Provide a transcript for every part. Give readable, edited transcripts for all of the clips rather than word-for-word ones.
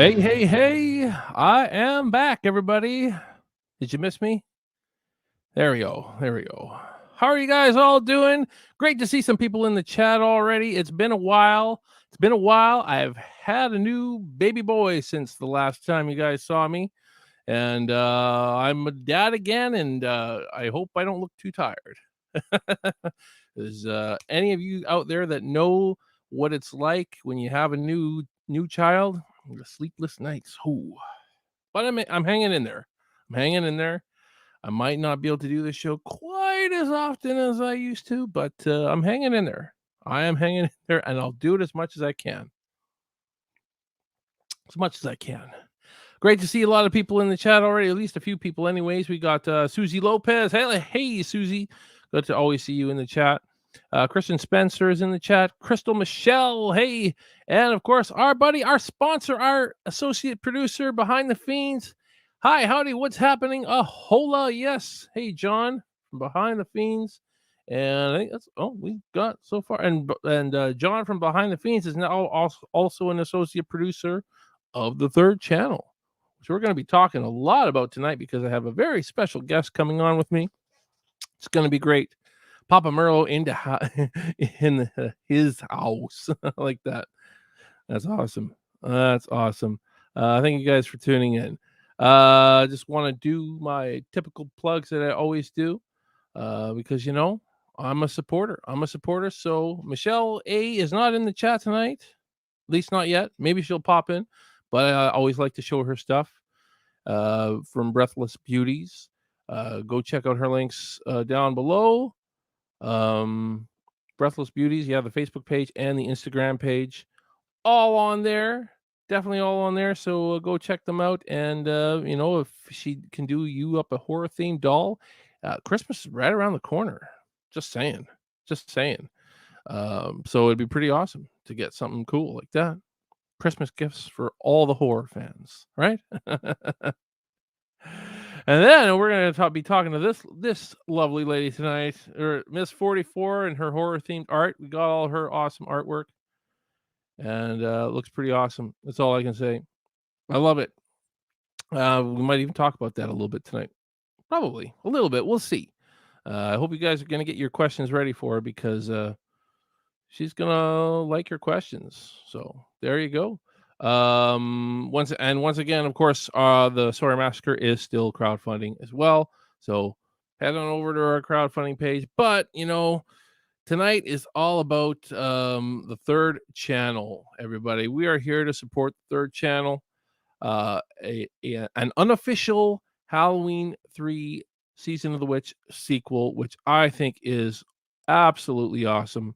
Hey, hey, hey, I am back, everybody. Did you miss me? There we go. There we go. How are you guys all doing? Great to see some people in the chat already. It's been a while. I've had a new baby boy since the last time you guys saw me. And I'm a dad again, and I hope I don't look too tired. Is any of you out there that know what it's like when you have a new child? The sleepless nights. Ooh. But I'm hanging in there. I might not be able to do this show quite as often as I used to, but I'm hanging in there. I am hanging in there, and I'll do it as much as I can. Great to see a lot of people in the chat already, at least a few people anyways. We got Susie Lopez. Hey, Susie. Good to always see you in the chat. Kristen Spencer is in the chat. Crystal Michelle, hey. And, of course, our buddy, our sponsor, our associate producer behind the fiends. Hi, howdy, what's happening? Hola, yes. Hey, John from Behind the Fiends. And I think that's all we got so far. And John from Behind the Fiends is now also an associate producer of the Third Channel, which we're going to be talking a lot about tonight because I have a very special guest coming on with me. It's going to be great. Papa Merlo in his house like that. That's awesome. Thank you guys for tuning in. Just want to do my typical plugs that I always do because, I'm a supporter. So Michelle A is not in the chat tonight, at least not yet. Maybe she'll pop in, but I always like to show her stuff from Breathless Beauties. Go check out her links down below. Breathless Beauties, the Facebook page and the Instagram page, all on there. Definitely all on there. So go check them out. And if she can do you up a horror themed doll, Christmas is right around the corner. Just saying. So it'd be pretty awesome to get something cool like that. Christmas gifts for all the horror fans, right? And then we're going to be talking to this lovely lady tonight, or Miss 44 and her horror themed art. We got all her awesome artwork, and it looks pretty awesome. That's all I can say. I love it. We might even talk about that a little bit tonight. Probably a little bit. We'll see. I hope you guys are going to get your questions ready for her because she's going to like your questions. So there you go. Once again, of course, the Sawyer Massacre is still crowdfunding as well. So head on over to our crowdfunding page. But tonight is all about the Third Channel. Everybody, we are here to support the Third Channel. An unofficial Halloween 3 Season of the Witch sequel, which I think is absolutely awesome.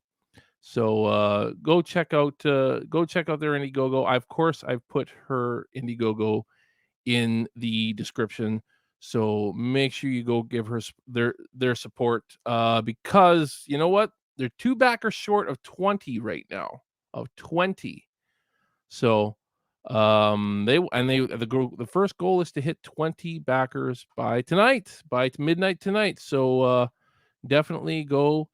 So go check out their Indiegogo. I've put her Indiegogo in the description. So make sure you go give her their support because you know what? They're 2 backers short of 20 right now. Of 20. So the first goal is to hit 20 backers by midnight tonight. So definitely go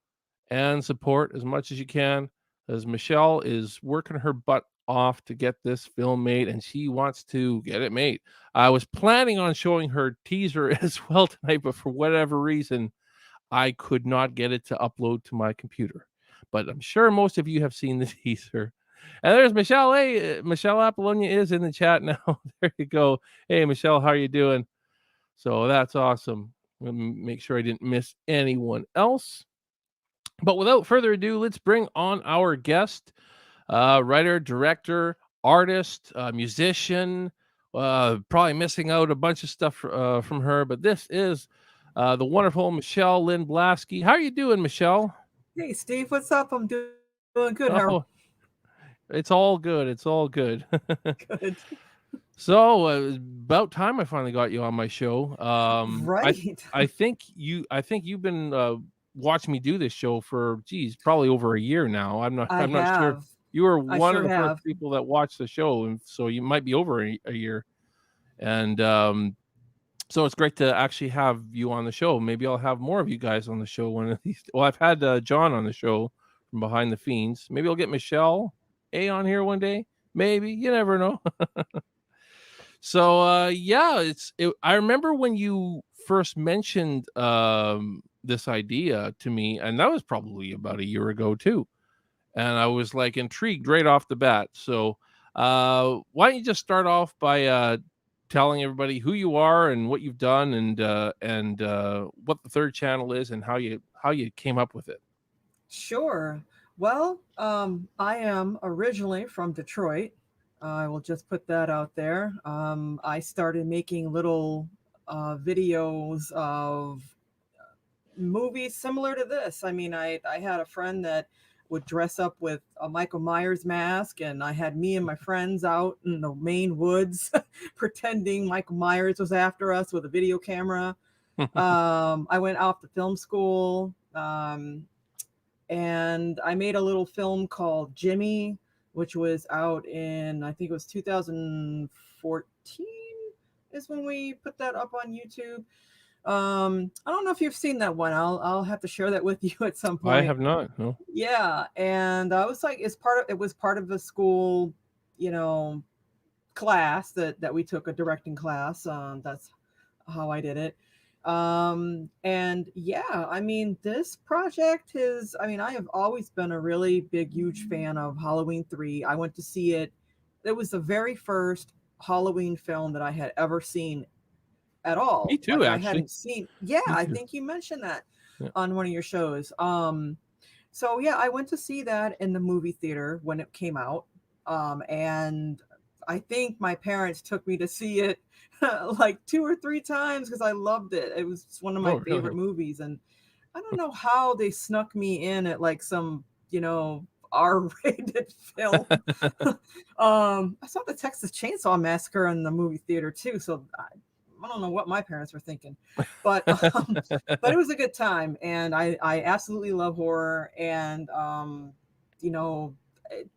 and support as much as you can, as Michelle is working her butt off to get this film made, and she wants to get it made. I was planning on showing her teaser as well tonight, but for whatever reason, I could not get it to upload to my computer. But I'm sure most of you have seen the teaser. And there's Michelle. Hey, Michelle Appollonia is in the chat now. There you go. Hey, Michelle, how are you doing? So that's awesome. Let me make sure I didn't miss anyone else. But without further ado, let's bring on our guest, writer, director, artist, musician. Probably missing out a bunch of stuff from her, but this is the wonderful Michelle Lynn Blasky. How are you doing, Michelle? Hey, Steve, what's up? I'm doing good. How? It's all good. It's all good. Good. So about time I finally got you on my show. Right. I think you've been watching me do this show for probably over a year now. I'm not sure. You were one of the first people that watched the show, and so you might be over a year. And so it's great to actually have you on the show. Maybe I'll have more of you guys on the show one of these. Well, I've had John on the show from Behind the Fiends. Maybe I'll get Michelle A on here one day. Maybe, you never know. So yeah, I remember when you first mentioned this idea to me, and that was probably about a year ago too. And I was like intrigued right off the bat. So why don't you just start off by telling everybody who you are and what you've done, and what the third channel is, and how you came up with it. Sure. Well, I am originally from Detroit. I will just put that out there. I started making little videos of movies similar to this. I mean, I had a friend that would dress up with a Michael Myers mask, and I had me and my friends out in the Maine woods pretending Michael Myers was after us with a video camera. I went off to film school. And I made a little film called Jimmy, which was out in, I think it was 2014 is when we put that up on YouTube. I don't know if you've seen that one. I'll have to share that with you at some I point. have not. No. Yeah, and I was like, it was part of the school, you know, class that we took, a directing class. That's how I did it. And yeah, I mean, this project is, I mean, I have always been a really big, huge fan of Halloween 3. I went to see it. It was the very first Halloween film that I had ever seen at Me all. too, Like I actually. hadn't seen, yeah, Me I too. think you mentioned that Yeah. on one of your shows. So yeah, I went to see that in the movie theater when it came out. And I think my parents took me to see it like 2 or 3 times because I loved it. It was one of my Oh, favorite really? movies. And I don't know how they snuck me in at like some, R-rated film. I saw the Texas Chainsaw Massacre in the movie theater too, so I don't know what my parents were thinking, but but it was a good time, and I absolutely love horror, and you know, it-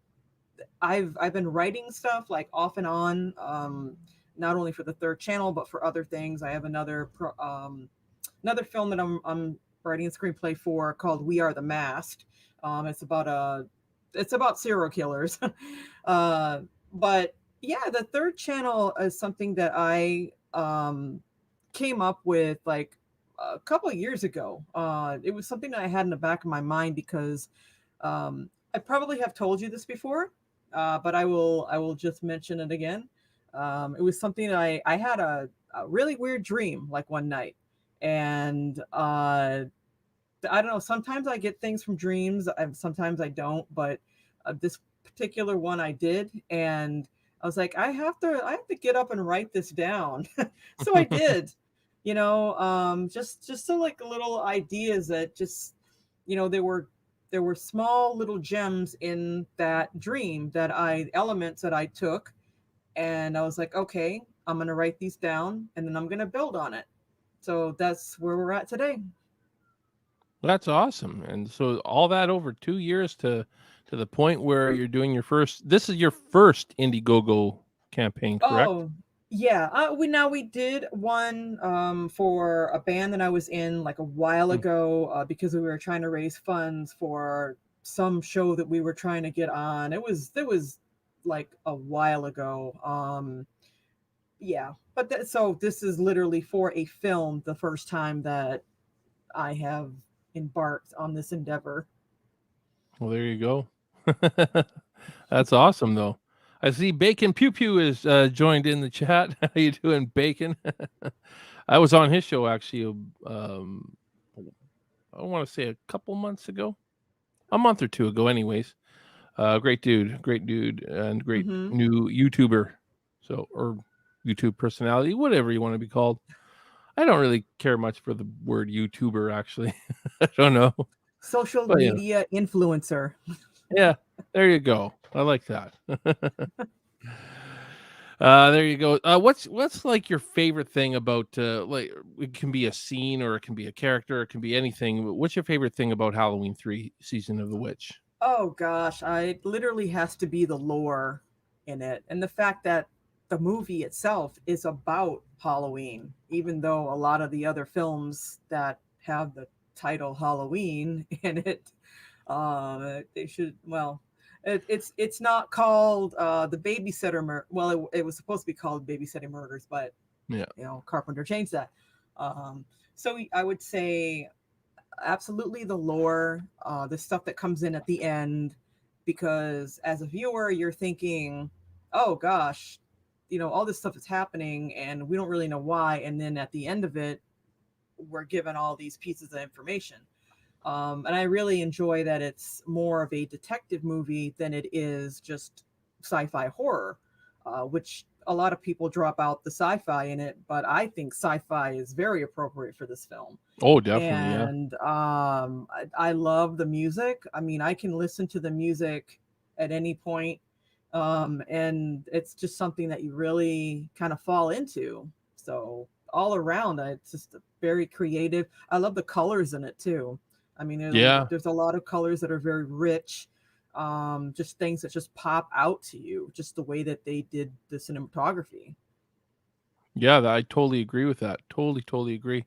I've been writing stuff like off and on, not only for the third channel but for other things. I have another film that I'm writing a screenplay for called We Are the Masked. It's about serial killers. uh, but yeah, the third channel is something that I came up with like a couple of years ago. It was something that I had in the back of my mind because I probably have told you this before, but I will just mention it again. It was something that I had a really weird dream like one night, and I don't know. Sometimes I get things from dreams. Sometimes I don't. But this particular one I did, and I was like, I have to get up and write this down. So I did. Just so like little ideas that just, there were small little gems in that dream elements that I took, and I was like, okay, I'm gonna write these down, and then I'm gonna build on it. So that's where we're at today. That's awesome. And so all that over 2 years to the point where you're doing your first. This is your first Indiegogo campaign, correct? Oh, yeah. We did one for a band that I was in like a while Mm. ago because we were trying to raise funds for some show that we were trying to get on. It was like a while ago. Yeah. So this is literally for a film, the first time that I have embarked on this endeavor. Well, there you go. That's awesome, though. I see Bacon Pew Pew is joined in the chat. How you doing, Bacon? I was on his show actually. I want to say a couple months ago, a month or two ago, anyways. Great dude, and great Hmm. new YouTuber. So, or YouTube personality, whatever you want to be called. I don't really care much for the word YouTuber, actually. I don't know, Social but media influencer. yeah, there you go. I like that. There you go. What's like your favorite thing about like it can be a scene or it can be a character, it can be anything. But what's your favorite thing about Halloween 3 Season of the Witch? Oh gosh, it literally has to be the lore in it, and the fact that the movie itself is about Halloween, even though a lot of the other films that have the title Halloween in it, they should, well, It's not called the babysitter well, it was supposed to be called babysitting murders, but Yeah. Carpenter changed that. um so I would say absolutely the lore, the stuff that comes in at the end, because as a viewer, you're thinking, oh gosh, all this stuff is happening and we don't really know why. And then at the end of it, we're given all these pieces of information. And I really enjoy that it's more of a detective movie than it is just sci-fi horror, which a lot of people drop out the sci-fi in it, but I think sci-fi is very appropriate for this film. Oh, definitely. Yeah. And I love the music. I mean, I can listen to the music at any point, and it's just something that you really kind of fall into. So all around, it's just very creative. I love the colors in it too. I mean, Yeah. there's a lot of colors that are very rich, just things that just pop out to you, just the way that they did the cinematography. Yeah, I totally agree with that. Totally agree.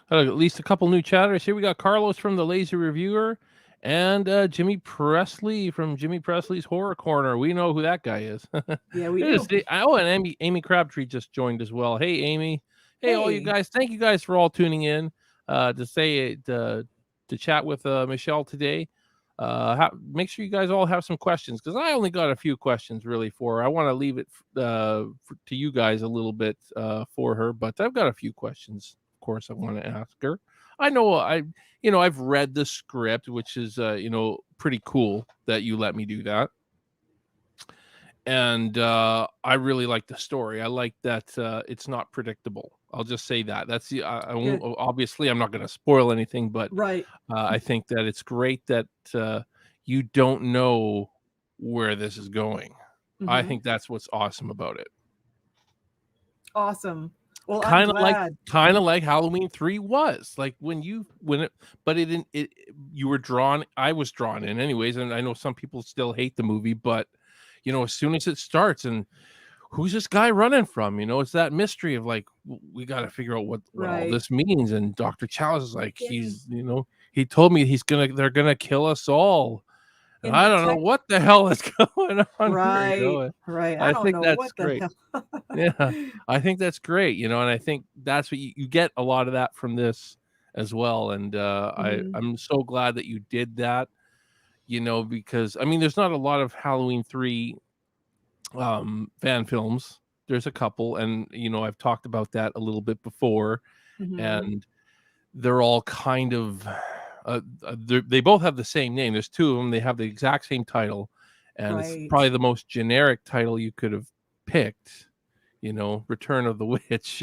Got at least a couple new chatters here. We got Carlos from the Lazy Reviewer and Jimmy Presley from Jimmy Presley's Horror Corner. We know who that guy is. Yeah, we do. Oh, and Amy Crabtree just joined as well. Hey, Amy. Hey, all you Hey. guys. Thank you guys for all tuning in to chat with Michelle today. Make sure you guys all have some questions, because I only got a few questions really for her. I want to leave it to you guys a little bit for her, but I've got a few questions, of course, I want to ask her. I know I've read the script, which is pretty cool that you let me do that. And I really like the story. I like that it's not predictable. I'll just say that. That's the. I won't, Good. obviously, I'm not going to spoil anything, but Right. I think that it's great that you don't know where this is going. I Hmm. think that's what's awesome about it. Awesome. Well, I'm Kind of like, glad. Halloween 3 was like but it didn't. You were drawn. I was drawn in, anyways, and I know some people still hate the movie, but as soon as it starts and who's this guy running from? It's that mystery of like, we got to figure out what all Right. this means. And Dr. Chalice is like, In he told me they're gonna kill us all. And in I the don't know tech. what the hell is going on here. Right. Right. I I don't think know that's what the great. hell. Yeah, I think that's great. And I think that's what you get a lot of that from this as well. And Hmm. I'm so glad that you did that. Because I mean, there's not a lot of Halloween 3 fan films. There's a couple, and I've talked about that a little bit before, Hmm. and they're all kind of they both have the same name. There's two of them. They have the exact same title, and it's probably Right. the most generic title you could have picked. Return of the Witch.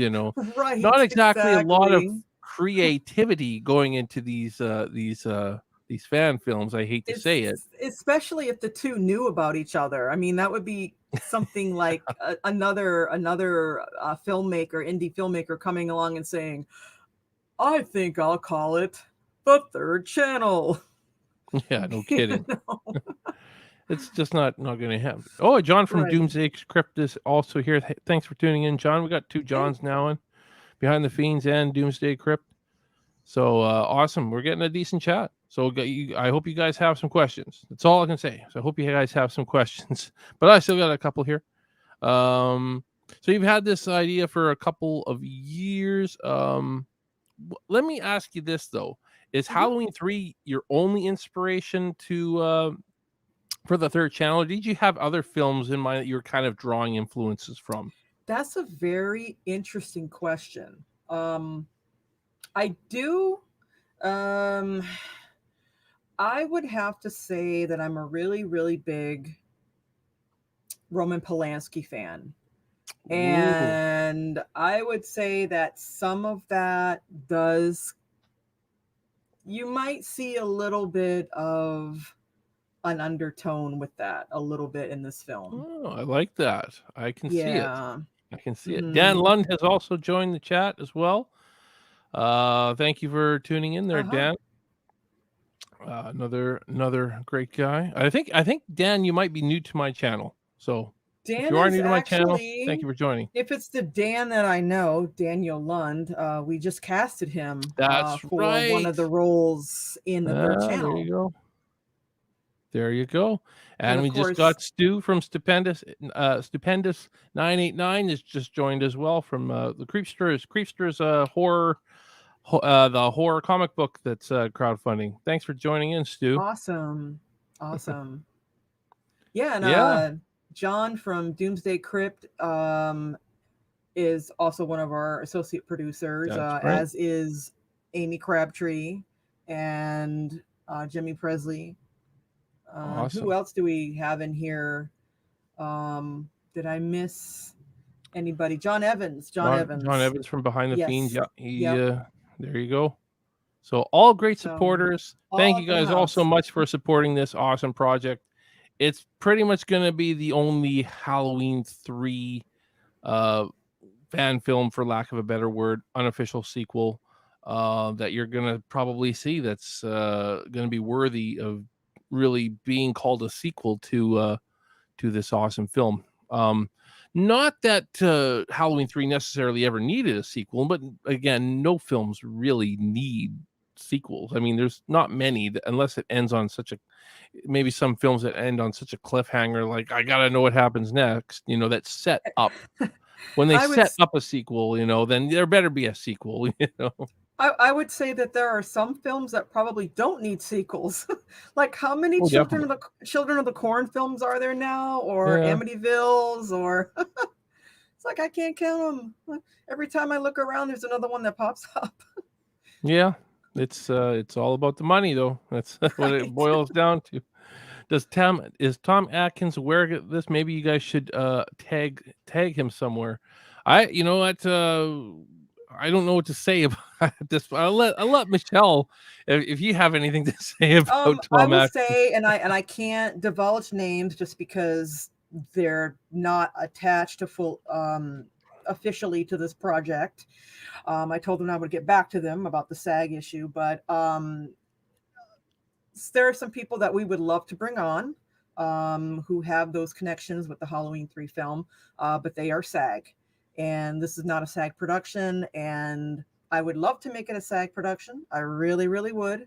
Right. Not exactly a lot of Exactly. creativity going into these fan films. I hate to say it. Especially if the two knew about each other. I mean, that would be something like another filmmaker, indie filmmaker, coming along and saying, "I think I'll call it the Third Channel." Yeah, no You kidding. know? It's just not going to happen. Oh, John from Right. Doomsday Crypt is also here. Thanks for tuning in, John. We got two Hey. Johns now in Behind the Fiends and Doomsday Crypt. So awesome. We're getting a decent chat. So I hope you guys have some questions. That's all I can say. So I hope you guys have some questions. But I still got a couple here. So you've had this idea for a couple of years. Let me ask you this though: is Mhm. Halloween 3 your only inspiration to for the Third Channel, or did you have other films in mind that you were kind of drawing influences from? That's a very interesting question. I do. Um, I would have to say that I'm a really, really big Roman Polanski fan. Ooh, And I would say that some of that does, you might see a little bit of an undertone with that a little bit in this film. oh, I like that. I can see it. Yeah. I can see it. Dan Hmm. Lund has also joined the chat as well. Thank you for tuning in there, Uh-huh. Dan. Another great guy. I think Dan, you might be new to my channel. So if Dan you are is new to my channel, thank actually, you for joining. if it's the Dan that I know, Daniel Lund, we just casted him That's for one right. of the roles in the Third There you Channel. go. There you go. And And of we just course, got Stu from Stupendous 989 is just joined as well from the Creepsters the horror comic book that's crowdfunding. Thanks for joining in, Stu. awesome. Awesome. Yeah, and Yeah, John from Doomsday Crypt is also one of our associate producers, that's right. as is Amy Crabtree and Jimmy Presley. Who Awesome. else do we have in here? Did I miss anybody? John Evans. John John Evans. Evans from Behind the Fiends. Yes. Yeah, he Yep. there you go. So all great So supporters. all Thank you up in the guys all so house. much for supporting this awesome project. It's pretty much going to be the only Halloween 3 uh fan film, for lack of a better word, unofficial sequel that you're gonna probably see that's gonna be worthy of really being called a sequel to this awesome film. Not that Halloween 3 necessarily ever needed a sequel, but again, no films really need sequels. I mean, there's not many unless it ends on such a maybe some films that end on such a cliffhanger, like I gotta know what happens next, that set up when they I would set up a sequel, then there better be a sequel, I would say that there are some films that probably don't need sequels. Like how many Oh, definitely. Children of the Corn films are there now, or Yeah, Amityville's, or it's like I can't count them. Every time I look around, there's another one that pops up. yeah. It's all about the money, though. That's what it Right. boils down to. Is Tom Atkins aware of this? Maybe you guys should tag him somewhere. You know what, I don't know what to say about this. I'll let Michelle, if you have anything to say about I Tom will Atkins. say, and I can't divulge names just because they're not attached to full officially to this project. I told them I would get back to them about the SAG issue, but there are some people that we would love to bring on who have those connections with the Halloween 3 film, but they are SAG. And this is not a SAG production. And I would love to make it a SAG production. I really, really would.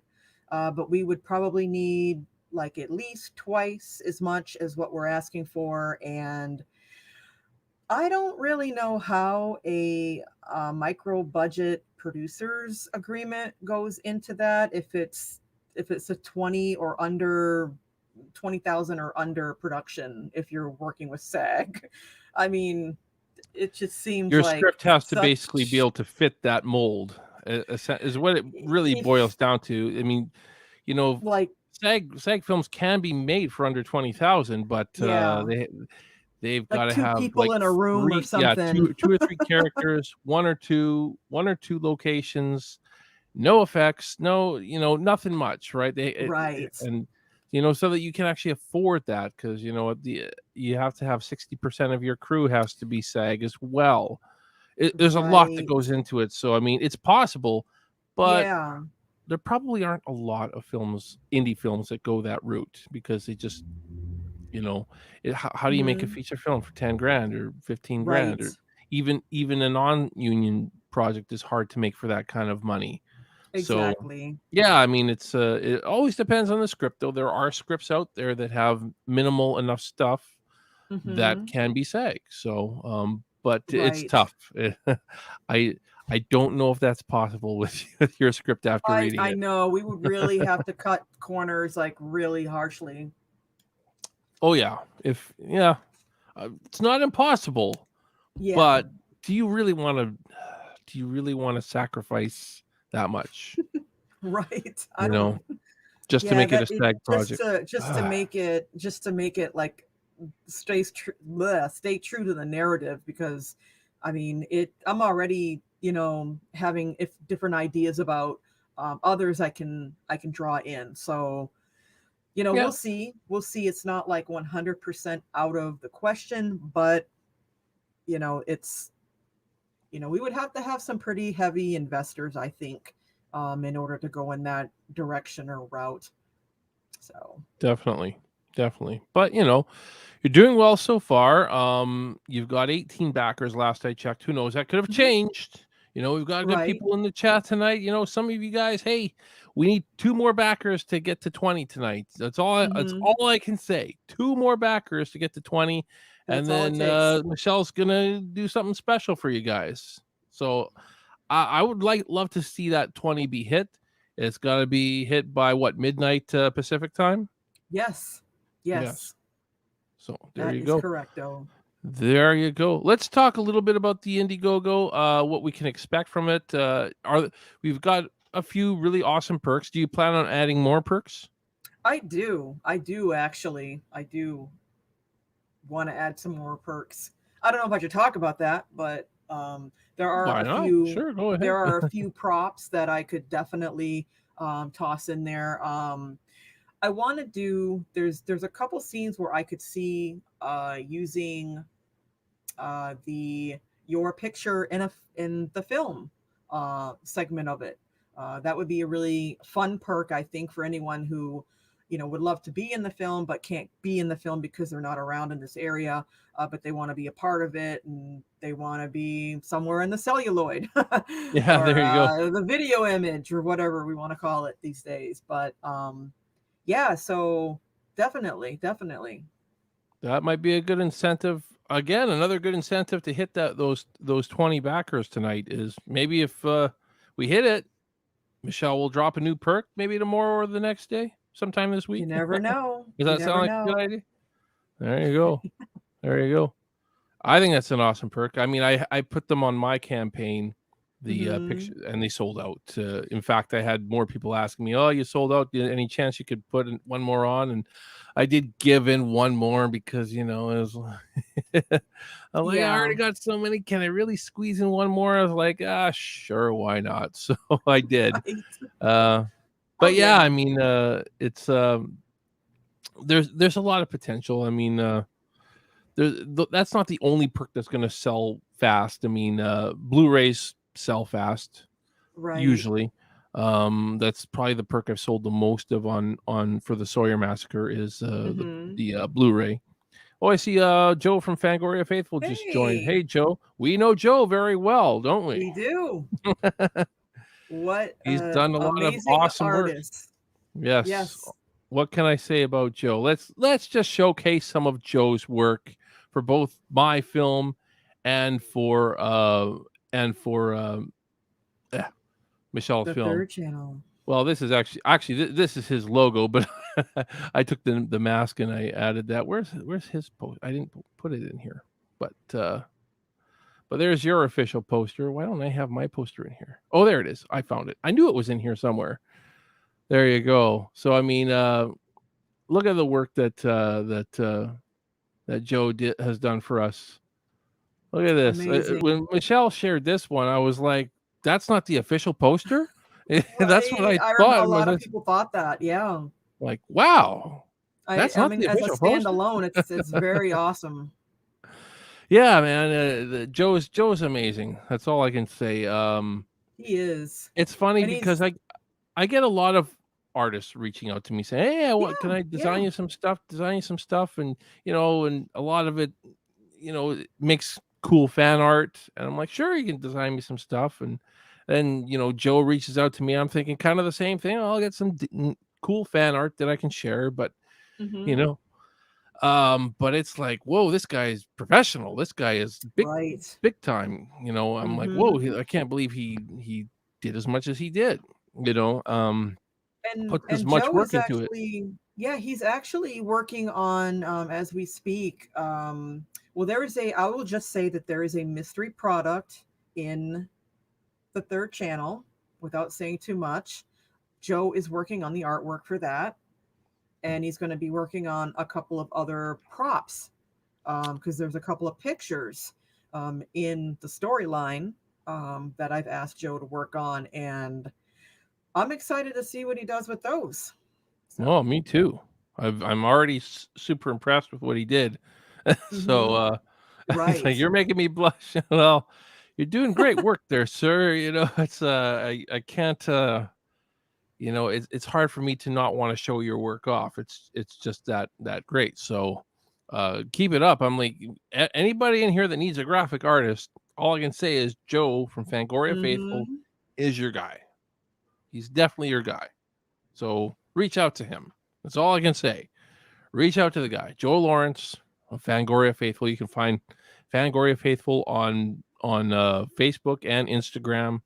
But we would probably need like at least twice as much as what we're asking for. And I don't really know how a micro budget producers agreement goes into that. If it's a 20 or under 20,000 or under production, if you're working with SAG, I mean, it just seems Your like script has to basically be such able to fit that mold, is what it really boils if down to. I mean, you know, like SAG films can be made for under 20,000, but yeah, they've got like to two have people like in a room or something. two or three characters, one or two locations, no effects, no, nothing much, right? Right. And so that you can actually afford that, because you have to have 60% of your crew has to be SAG as well. There's a lot that Right. goes into it, so I mean, it's possible, but Yeah. there probably aren't a lot of indie films that go that route, because they just how do you make a Hmm. feature film for 10 grand or 15 grand, Right. or even a non-union project is hard to make for that kind of money. So Exactly. yeah, I mean, it always depends on the script, though. There are scripts out there that have minimal enough stuff that Hmm. can be SAG. So but it's Right. tough. I I don't know if that's possible with with your script after reading I it. know we would really have to cut corners like really harshly. Oh yeah, if yeah, it's not impossible, Yeah. but do you really want to? Do you really want to sacrifice that much? Right. I You don't. know, just to Yeah, make it a that it SAG project. just to make it like stay true to the narrative, because I mean I'm already having if different ideas about others I can draw in. So Yeah, we'll see. It's not like 100% out of the question, but it's we would have to have some pretty heavy investors, I think, in order to go in that direction or route. So definitely, definitely. But you're doing well so far. You've got 18 backers last I checked. Who knows? That could have mhm. changed. We've got good Right. people in the chat tonight. Some of you guys, hey, we need 2 more backers to get to 20 tonight. That's Mhm. all I can say. 2 more backers to get to 20, and That's all it then takes. Michelle's gonna do something special for you guys. So I would love to see that 20 be hit. It's got to be hit by what, midnight Pacific time? Yes. Yes. Yes. So there That you is go. correcto. There you go. Let's talk a little bit about the Indiegogo, what we can expect from it. We've got a few really awesome perks. Do you plan on adding more perks? I do. I do actually. I do want to add some more perks. I don't know if I should talk about that, but there are Why a not? few Sure, go there ahead. are a few props that I could definitely toss in there. I want to do there's a couple scenes where I could see using the your picture in the film segment of it. That would be a really fun perk, I think, for anyone who would love to be in the film but can't be in the film because they're not around in this area, but they want to be a part of it and they want to be somewhere in the celluloid Yeah, or there you go. the video image or whatever we want to call it these days. But yeah, so definitely. That might be a good incentive. Again, another good incentive to hit those 20 backers tonight is maybe if we hit it, Michelle will drop a new perk maybe tomorrow or the next day, sometime this You week. never know. Does You that sound never like a good know. idea? There you go. There you go. I think that's an awesome perk. I mean, I put them on my campaign, the Hmm. picture, and they sold out. In fact, I had more people asking me, "Oh, you sold out. Any chance you could put one more on?" And I did give in one more because it was. I'm like, I Yeah. already got so many. Can I really squeeze in one more? I was like, sure, why not? So I did. Right. Uh, Oh but yeah, I yeah. mean, it's there's a lot of potential. I mean, that's not the only perk that's going to sell fast. I mean, Blu-rays sell fast Right. usually. That's probably the perk I've sold the most of on for the Sawyer Massacre is Hmm. the Blu-ray. Oh, I see Joe from Fangoria Faithful just joined. Hey, Hey Joe, we know Joe very well, don't we? we do. What He's done a lot of amazing awesome work. artists. Yes. Yes. What can I say about Joe? Let's just showcase some of Joe's work for both my film and for eh, Michelle's The film. third channel. Well, this is actually this is his logo, but I took the mask and I added that. Where's his post? I didn't put it in here, but there's your official poster. Why don't I have my poster in here? Oh, there it is. I found it. I knew it was in here somewhere. There you go. So I mean, look at the work that Joe has done for us. Look at this. Amazing. When Michelle shared this one, I was like, "That's not the official poster." That's what Right. I I remember a thought. lot Was of I people thought that. Yeah. like, "Wow, I that's I not mean, the as a official poster." standalone, it's very awesome. Yeah, man. Joe's amazing. That's all I can say. He is. It's funny And because he's I get a lot of artists reaching out to me saying, "Hey, what can yeah, I yeah. design you some stuff? Design you some stuff," and a lot of it, it makes cool fan art, and I'm like, "Sure, you can design me some stuff." And then Joe reaches out to me. I'm thinking kind of the same thing. I'll get some cool fan art that I can share, you Hmm. know, but it's like, whoa, this guy is professional. This guy is Right. big time. I'm like, whoa, Hmm. I can't believe he did as much as he did. You know, um, and puts as and much Joe work is into it. actually, yeah, he's actually working on as we speak. Well, I will just say that there is a mystery product in the third channel without saying too much. Joe is working on the artwork for that, and he's going to be working on a couple of other props because there's a couple of pictures in the storyline that I've asked Joe to work on, and I'm excited to see what he does with those. Oh, So, me too. I'm already super impressed with what he did. So, mhm, it's like, right. you're making me blush. Well, you're doing great work there, sir. It's I can't it's hard for me to not want to show your work off. It's just that great. So, keep it up. I'm like, anybody in here that needs a graphic artist, all I can say is Joe from Fangoria Faithful Mhm. is your guy. He's definitely your guy. So reach out to him. That's all I can say. Reach out to the guy, Joe Lawrence of Fangoria Faithful. You can find Fangoria Faithful on Facebook and Instagram.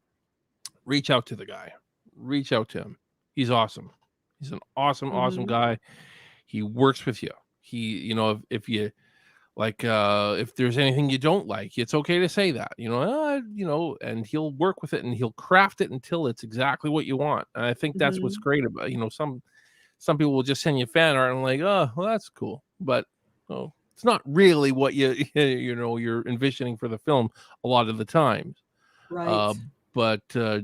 Reach out to the guy. Reach out to him. He's awesome. He's an awesome, awesome Mhm. guy. He works with you. He, if you like, if there's anything you don't like, it's okay to say that, and he'll work with it and he'll craft it until it's exactly what you want. And I think that's what's Mhm. great about, some people will just send you fan art and like, oh, well, that's cool, but it's not really what you're envisioning for the film a lot of the times. Uh, Right. but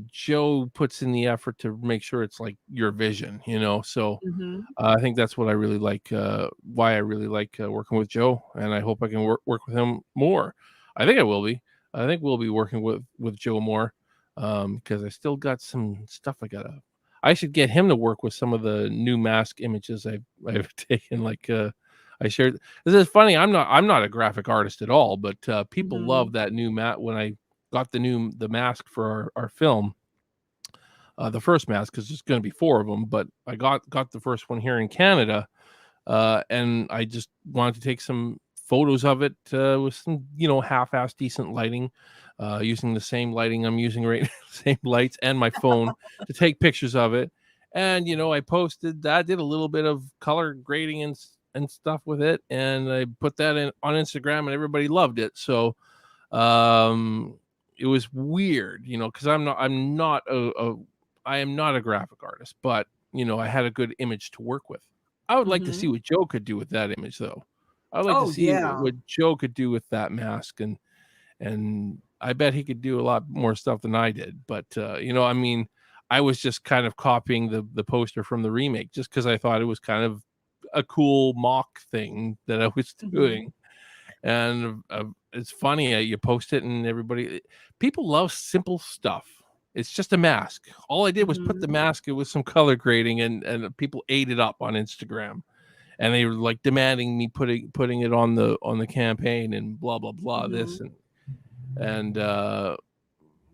Joe puts in the effort to make sure it's like your vision, So Mhm. I think that's what I really like. Why I really like working with Joe, and I hope I can work with him more. I think I will be. I think we'll be working with Joe more because I still got some stuff I gotta. I should get him to work with some of the new mask images I've taken. Like I shared. This is funny. I'm not a graphic artist at all, but people love Mhm. that new mat when I got the mask for our film, the first mask, because there's going to be four of them. But I got the first one here in Canada, and I just wanted to take some photos of it with some half-ass decent lighting, using the same lighting I'm using right now, same lights and my phone to take pictures of it. And I posted that, did a little bit of color grading and stuff with it, and I put that in on Instagram, and everybody loved it. So um, it was weird, because I am not a graphic artist, but I had a good image to work with. I would like to see Mhm. what Joe could do with that image, though. I'd like to Oh, see yeah. what Joe could do with that mask, and I bet he could do a lot more stuff than I did. But I mean, I was just kind of copying the poster from the remake, just because I thought it was kind of a cool mock thing that I was Mhm. doing. And it's funny, you post it and people love simple stuff. It's just a mask. All I did was put the Mhm. mask with some color grading, and people ate it up on Instagram, and they were like demanding me putting it on the campaign and blah blah blah this Mhm. and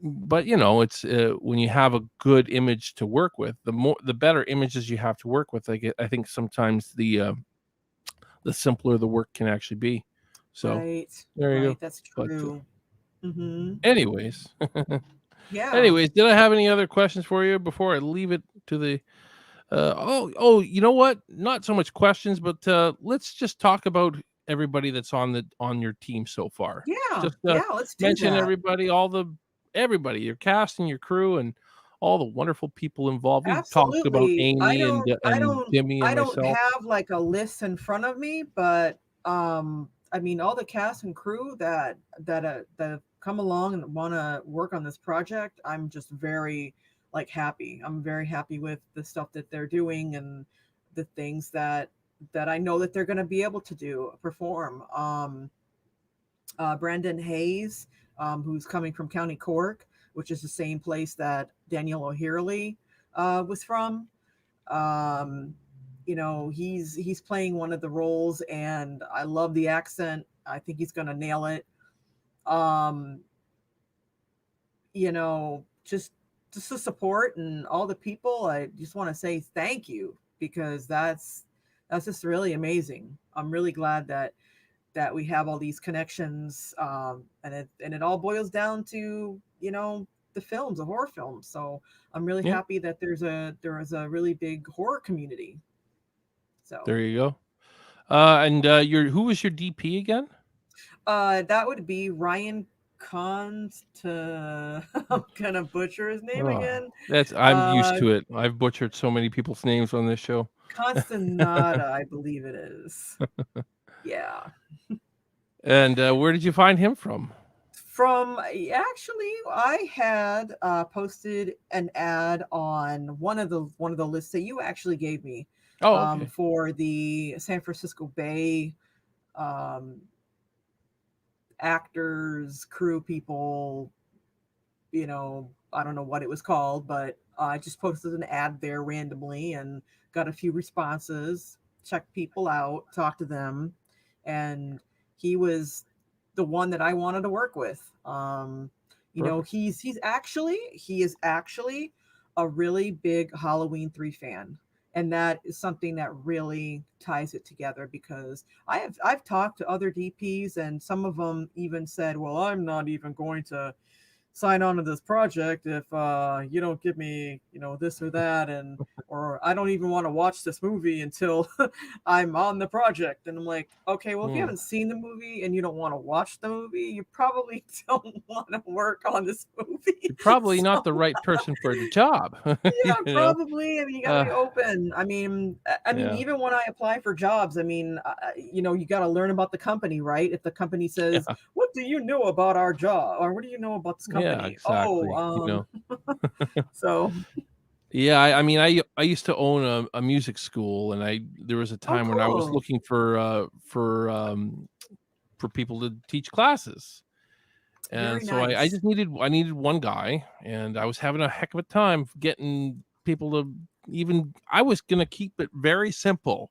but it's when you have a good image to work with, the better images you have to work with, I think sometimes the simpler the work can actually be. So Right. there you Right. go. That's But true. Mhm. anyways, Yeah. anyways, did I have any other questions for you before I leave it to the? Oh, you know what? Not so much questions, but let's just talk about everybody that's on your team so far. Yeah. Just Yeah. Let's do mention that. everybody, your cast and your crew, and all the wonderful people involved. We've talked about Absolutely. I Amy don't I and don't Demi and I don't myself. have like a list in front of me, but I mean all the cast and crew that have come along and want to work on this project, I'm just very like happy. I'm very happy with the stuff that they're doing and the things that I know that they're going to be able to do perform. Brandon Hayes, who's coming from County Cork, which is the same place that Daniel O'Hurley was from. Um, he's playing one of the roles, and I love the accent. I think he's gonna nail it. Um, just the support and all the people. I just want to say thank you because that's just really amazing. I'm really glad that we have all these connections, and it all boils down to the films, the horror films. So I'm really Yeah, happy that there is a really big horror community. So there you go. And your who was your DP again? that would be Ryan Consta. I'm gonna butcher his name Oh, again. I'm used Uh, to it. I've butchered so many people's names on this show. Constanata, I believe it is. Yeah. And where did you find him from? From actually, I had posted an ad on one of the lists that you actually gave me, Oh, okay. for the San Francisco Bay um, actors, crew people. I don't know what it was called, but I just posted an ad there randomly and got a few responses. Checked people out, talked to them, and he was the one that I wanted to work with. You know, Perfect. he is actually a really big Halloween 3 fan. And that is something that really ties it together, because I've talked to other DPs, and some of them even said, "Well, I'm not even going to sign on to this project if you don't give me, you know, this or that, and or I don't even want to watch this movie until I'm on the project." And I'm like, okay, well, if you Hmm. haven't seen the movie and you don't want to watch the movie, you probably don't want to work on this movie. You're probably not So the right person for the job. You yeah, know. probably. I mean, you got to Uh, be open. I mean, yeah. even when I apply for jobs, I mean, you know, you got to learn about the company, right? If the company says, Yeah. "What do you know about our job?" or "What do you know about this Yeah. company?" Oh, Exactly. You know. so Yeah. I mean, I used to own a music school, and there was a oh, time when I was cool. looking for people to teach classes. And Very so I nice. just needed one guy, and I was having a heck of a time getting people to even. I was gonna keep it very simple,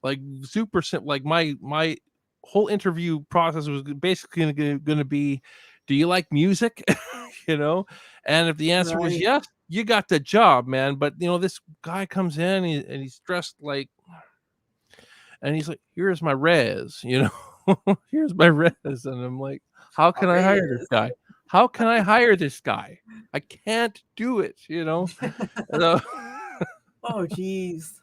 like super simple. Like my whole interview process was basically gonna be, do you like music? You know, and if the answer was Right. yes, you got the job, man. But you know, this guy comes in, and he's dressed like, and he's like, "Here's my res," you know, "Here's my res," and I'm like, "How can I hire this Arias. guy? How can I hire this guy? I can't do it," you know? So Oh, geez.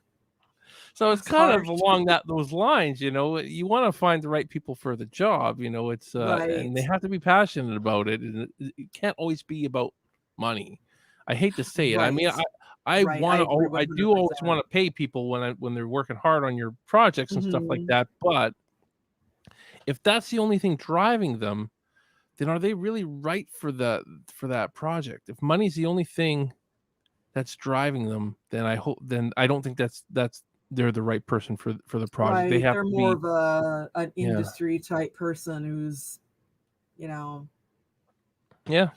so it's That's kind of harsh. along those lines, you know? You wanna find the right people for the job, you know? And Right. they have to be passionate about it, and it can't always be about money. I hate to say it. I mean, Right. I Right. I wanna agree I do always 100%. wanna pay people when they're working hard on your projects and stuff like Mhm. that, but if that's the only thing driving them, then are they really right for that project? If money's the only thing that's driving them, then I don't think that's they're the right person for the project. They Right. have They're to more be. of a an Yeah. industry type person who's, you know, Yeah.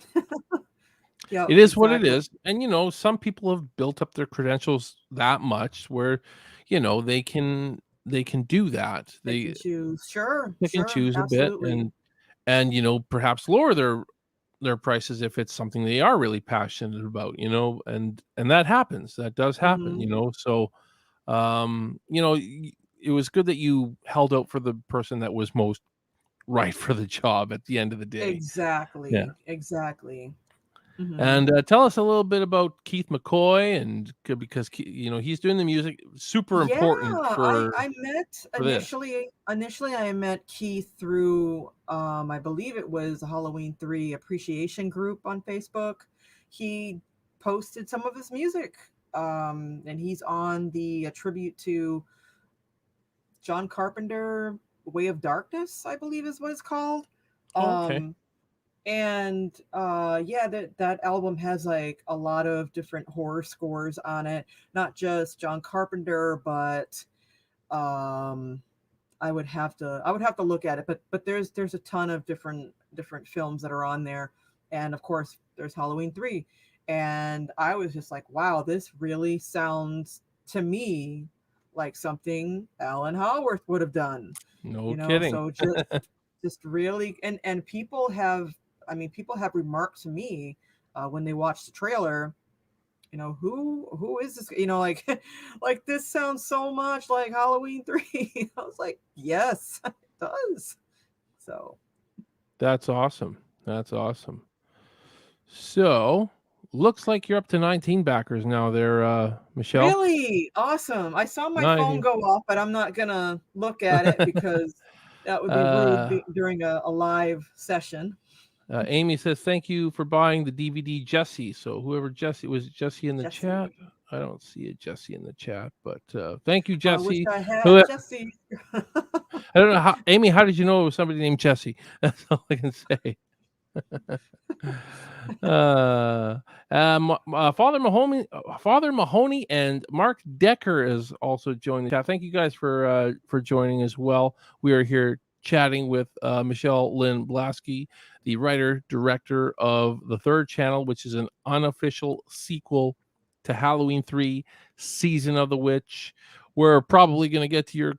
yep, It is what it exactly. is. And you know, some people have built up their credentials that much where, you know, they can do that. They They can choose. Sure, pick and sure, choose a bit, absolutely. and you know, perhaps lower their prices if it's something they are really passionate about, you know, and that happens. That does happen, you Mhm. know. So, you know, it was good that you held out for the person that was most right for the job at the end of the day. Yeah. Exactly, exactly. Mhm. And tell us a little bit about Keith McCoy, and because you know he's doing the music, super Yeah, important I met for this. initially I met Keith through I believe it was a Halloween 3 appreciation group on Facebook. He posted some of his music. And he's on the tribute to John Carpenter Way of Darkness, I believe is what it's called. Oh, okay. Um and yeah, that album has like a lot of different horror scores on it, not just John Carpenter, but um I would have to look at it, but there's a ton of different films that are on there, and of course there's Halloween 3. And I was just like, wow, this really sounds to me like something Alan Howarth would have done, No you know. kidding. So just really, and people have, I mean, people have remarked to me when they watched the trailer, you know, who is this, you know, like like this sounds so much like Halloween 3. I was like, yes, it does. So That's awesome. That's awesome. So, looks like you're up to 19 backers now there, Michelle. really awesome. I saw my phone 19. go off, but I'm not gonna look at it because that would be rude uh, during a live session. Amy says, "Thank you for buying the DVD, Jesse." So whoever Jesse was, Jesse in the chat. Jesse. I don't see a Jesse in the chat, but thank you, Oh, I wish Jesse. I had Who Jesse. I don't know how, Amy. How did you know it was somebody named Jesse? That's all I can say. uh, Father Mahoney, and Mark Decker is also joining the chat. Thank you guys for joining as well. We are here chatting with Michelle Lynn Blasky, the writer director of the Third Channel, which is an unofficial sequel to Halloween 3: Season of the Witch. we're probably going to get to your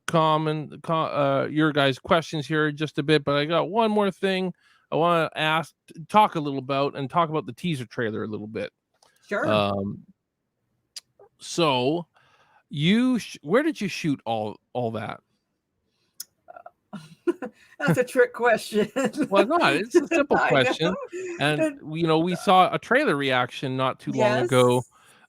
guys' questions here in just a bit, but I got one more thing I want to talk a little about the teaser trailer a little bit. Sure. So where did you shoot all that? That's a trick question. Well, not. It's a simple I question. know. And we saw a trailer reaction not too long ago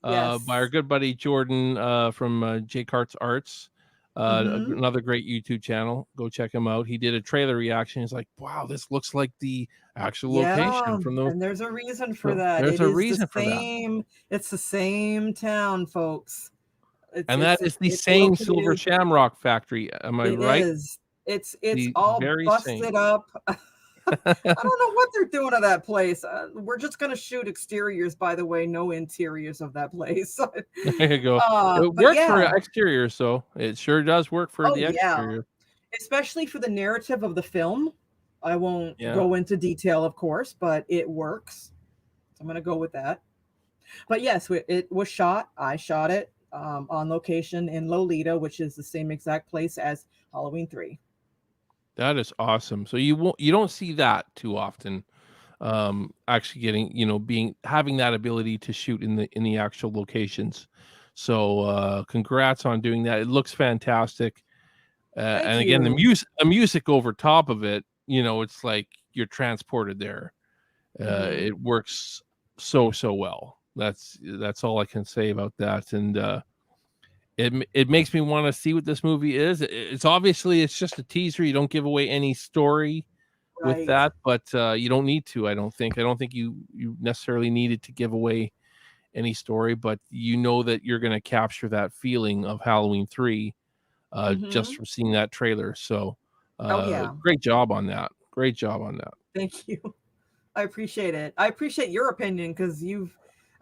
by our good buddy Jordan from J Cart's Arts. Another great YouTube channel. Go check him out. He did a trailer reaction. He's like, "Wow, this looks like the actual location from those." And there's a reason for that. There's It a is reason the for that. same. It's the same town, folks. And that is the same Silver Shamrock factory. Am I right? It is. It's The all very busted same. up. I don't know what they're doing to that place. We're just gonna shoot exteriors, by the way, no interiors of that place. There you go. It But works for yeah. exteriors, so it sure does work for Oh the yeah. exterior. Especially for the narrative of the film. I won't Yeah. go into detail, of course, but it works. So I'm gonna go with that. But yes, it was shot. I shot it on location in Lolita, which is the same exact place as Halloween 3. That is awesome. So you don't see that too often. Actually getting, having that ability to shoot in the actual locations. So congrats on doing that. It looks fantastic. And again, the music over top of it, it's like you're transported there. It works so well. That's all I can say about that. And it makes me want to see what this movie is. It's obviously it's just a teaser. You don't give away any story with that, but you don't need to. I don't think you necessarily needed to give away any story, but that you're going to capture that feeling of Halloween 3 just from seeing that trailer. So great job on that. Thank you. I appreciate it. I appreciate your opinion because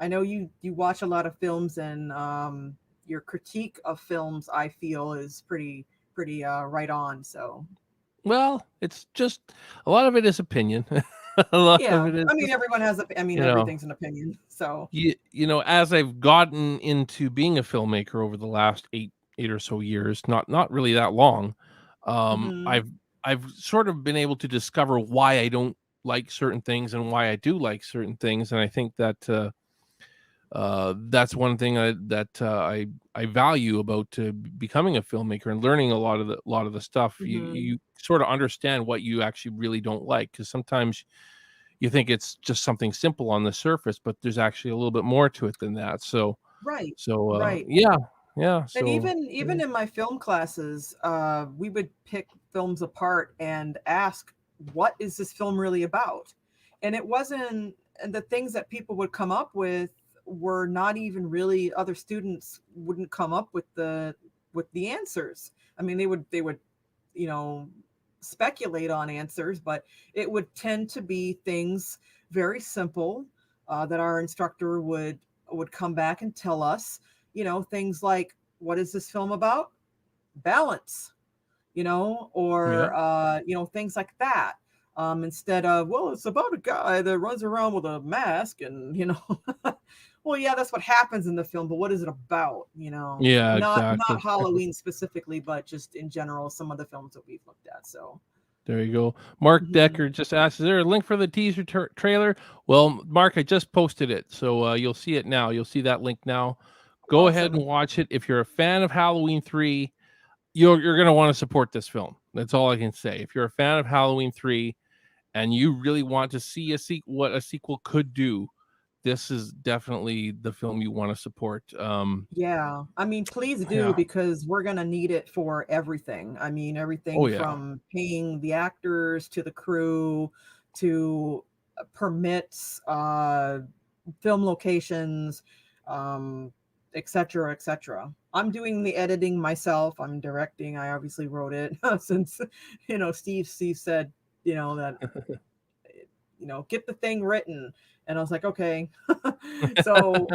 I know you watch a lot of films, and your critique of films, I feel, is pretty right on. So, well, it's just a lot of it is opinion. A lot of it is. I mean, everyone has. Everything's an opinion. So, as I've gotten into being a filmmaker over the last eight or so years, not really that long, I've sort of been able to discover why I don't like certain things and why I do like certain things, and I think that that's one thing that I value about becoming a filmmaker and learning a lot of the stuff. You sort of understand what you actually really don't like, because sometimes you think it's just something simple on the surface, but there's actually a little bit more to it than that. So right. Yeah. So, and even in my film classes, we would pick films apart and ask, what is this film really about? And it wasn't, and the things that people would come up with were not even really, other students wouldn't come up with the answers. I mean, they would speculate on answers, but it would tend to be things very simple that our instructor would come back and tell us, things like, what is this film about? Balance, or things like that. Instead of, well, it's about a guy that runs around with a mask and, well, yeah, that's what happens in the film, but what is it about? Yeah, not exactly. Halloween specifically, but just in general, some of the films that we've looked at. So there you go. Mark Decker just asked, is there a link for the teaser trailer? Well, Mark, I just posted it, so you'll see it now. You'll see that link now. Go ahead and watch it. If you're a fan of Halloween 3, you're going to want to support this film. That's all I can say. If you're a fan of Halloween 3 and you really want to see what a sequel could do, this is definitely the film you want to support. Yeah, I mean, please do, because we're going to need it for everything. I mean, everything from paying the actors to the crew to permits, film locations, etc., etc. I'm doing the editing myself. I'm directing. I obviously wrote it since, Steve said, that, get the thing written. And I was like, okay. So,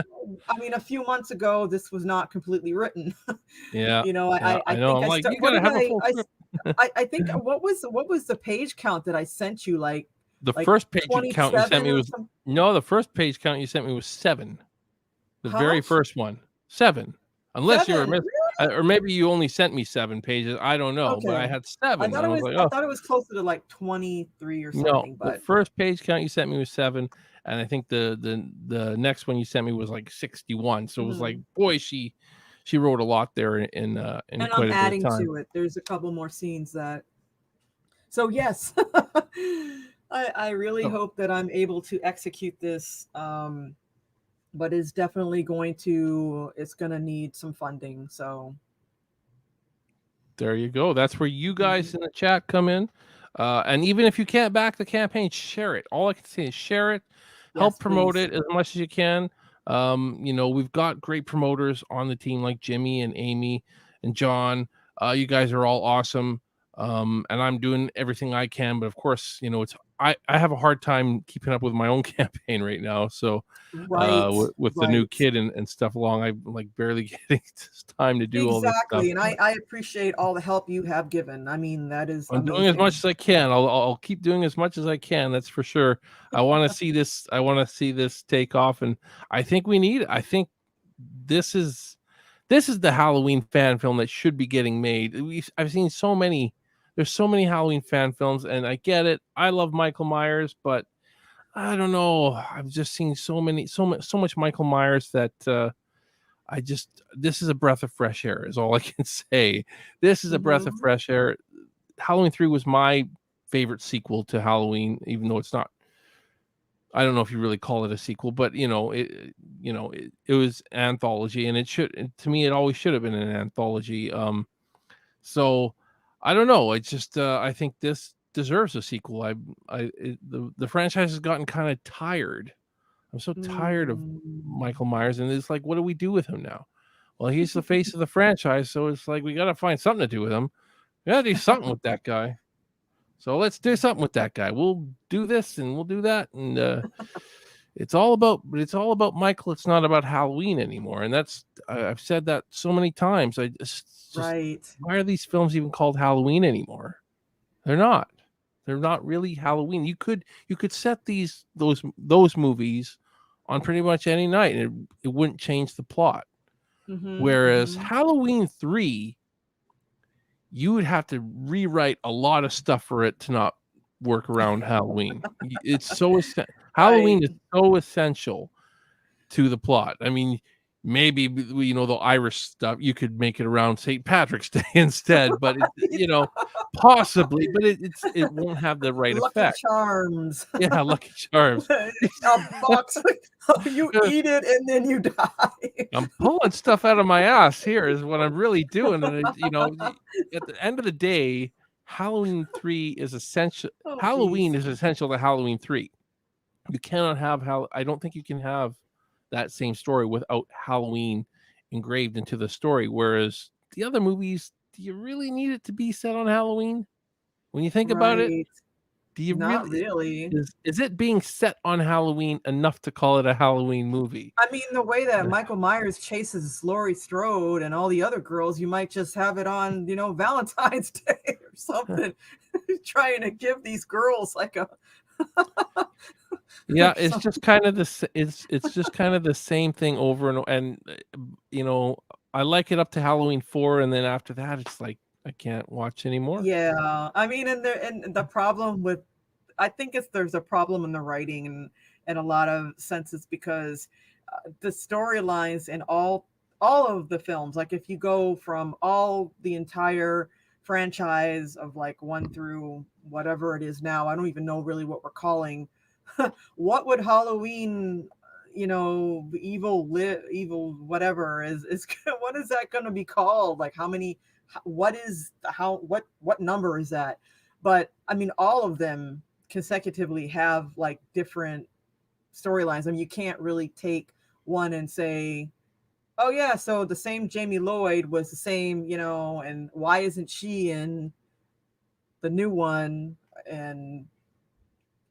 I mean, a few months ago, this was not completely written. Yeah. I know. I think what was the page count that I sent you? Like the first page count you sent me was the first page count you sent me was 7. The very first one, 7. Unless 7? or maybe you only sent me 7 pages. I don't know, but I Okay. had 7, and I was like, I oh thought it was closer to like 23 or no, something, the but first page count you sent me was 7, and I think the next one you sent me was like 61. So it was like, mhm. boy, she wrote a lot there in And I'm quite a bit of adding time. to it. There's a couple more scenes that so yes. I really So hope that I'm able to execute this. But it's definitely it's gonna need some funding. So there you go. That's where you guys mhm. in the chat come in. And even if you can't back the campaign, share it. All I can say is share it, help Yes, promote please. it as much as you can. We've got great promoters on the team like Jimmy and Amy and John. You guys are all awesome. And I'm doing everything I can, but of course, I have a hard time keeping up with my own campaign right now. So Right, with the new right. kid and stuff along, I'm like barely getting time to do all this stuff. Exactly. And I appreciate all the help you have given. I mean, that is I'm doing as much amazing. as I can. I'll keep doing as much as I can. That's for sure. I want to see this. I want to see this take off, and I think we need. I think this is this is the Halloween fan film that should be getting made. I've seen so many. There's so many Halloween fan films, and I get it. I love Michael Myers, but I don't know. I've just seen so much Michael Myers that this is a breath of fresh air. Is all I can say. This is a breath of Hmm. fresh air. Halloween 3 was my favorite sequel to Halloween, even though it's not. I don't know if you really call it a sequel, but it was anthology, and to me it always should have been an anthology. So I don't know. It's just I think this deserves a sequel. The franchise has gotten kind of tired. I'm so tired of Mm. Michael Myers, and it's like, what do we do with him now? Well, he's the face of the franchise, so it's like we got to find something to do with him. We got to do something with that guy. So let's do something with that guy. We'll do this and we'll do that, and it's all about Michael. It's not about Halloween anymore, and I've said that so many times. I just Right. why are these films even called Halloween anymore? They're not. They're not really Halloween. You could set those movies on pretty much any night, and it wouldn't change the plot. Hmm. Whereas Hmm. Halloween 3, you would have to rewrite a lot of stuff for it to not work around Halloween. Right. Halloween is so essential to the plot. I mean, maybe the Irish stuff you could make it around St. Patrick's Day instead, but possibly, but it won't have the right Lucky effect. Charms. Yeah, Lucky Charms. A box. You eat it and then you die. I'm pulling stuff out of my ass here is what I'm really doing. And at the end of the day, Halloween 3 is essential. Oh, Halloween geez. is essential to Halloween 3. You cannot have I don't think you can have that same story without Halloween engraved into the story. Whereas the other movies, do you really need it to be set on Halloween? When you think about it, Right. do you Not really really. is it being set on Halloween enough to call it a Halloween movie? I mean, the way that Michael Myers chases Laurie Strode and all the other girls, you might just have it on, Valentine's Day or something, trying to give these girls like a Yeah, it's some, just kind of it's just kind of the same thing over and you know, I like it up to Halloween 4, and then after that, it's like I can't watch anymore. yeah. I mean, and the problem with I think there's a problem in the writing and in a lot of senses because the storylines in all of the films, like if you go from the entire franchise of like one through whatever it is now, I don't even know really what we're calling. What would Halloween, evil whatever is what is that going to be called? Like how many? What is how? What number is that? But I mean, all of them consecutively have like different storylines. I mean, you can't really take one and say, "Oh yeah, so the same Jamie Lloyd was the same," and why isn't she in the new one? And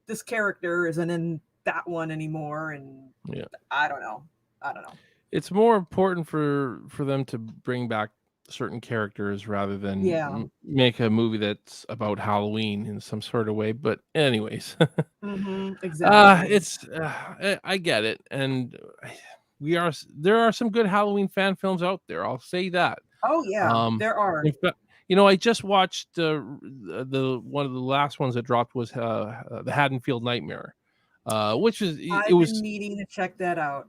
this character isn't in that one anymore. And Yeah. I don't know. I don't know. It's more important for them to bring back certain characters rather than Yeah. make a movie that's about Halloween in some sort of way. But anyways, Hmm. Exactly. I get it, and there are some good Halloween fan films out there. I'll say that. Oh yeah, Um, there are. in fact, I just watched the one of the last ones that dropped was the Haddonfield Nightmare, which is it I've been was meaning to check that out.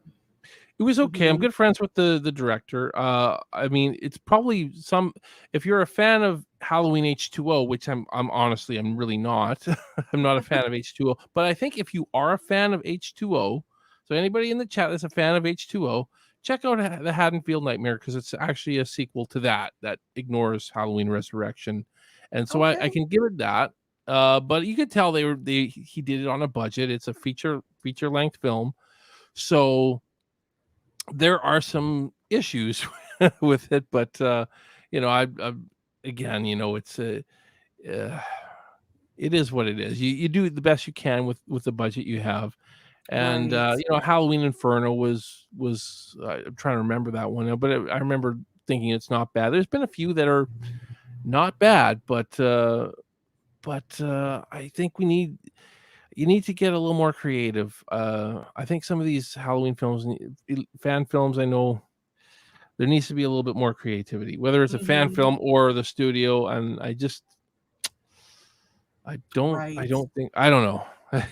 it was okay. I'm Mhm. good friends with the director. I mean, it's probably some if you're a fan of Halloween H2O, which I'm honestly I'm really not. I'm not a fan of H2O, but I think if you are a fan of H2O, so anybody in the chat that's a fan of H2O, check out the Haddonfield Nightmare because it's actually a sequel to that ignores Halloween Resurrection, and so I Okay. can give it that. But you could tell he did it on a budget. It's a feature length film, so there are some issues with it, but I again, it's uh, it is what it is. You do the best you can with the budget you have, and Right. Halloween Inferno was I'm trying to remember that one, but I remember thinking it's not bad. There's been a few that are not bad, but I think you need to get a little more creative. I think some of these Halloween films, fan films, I know there needs to be a little bit more creativity, whether it's a fan Mhm. film or the studio. And I Right. don't think, I don't know.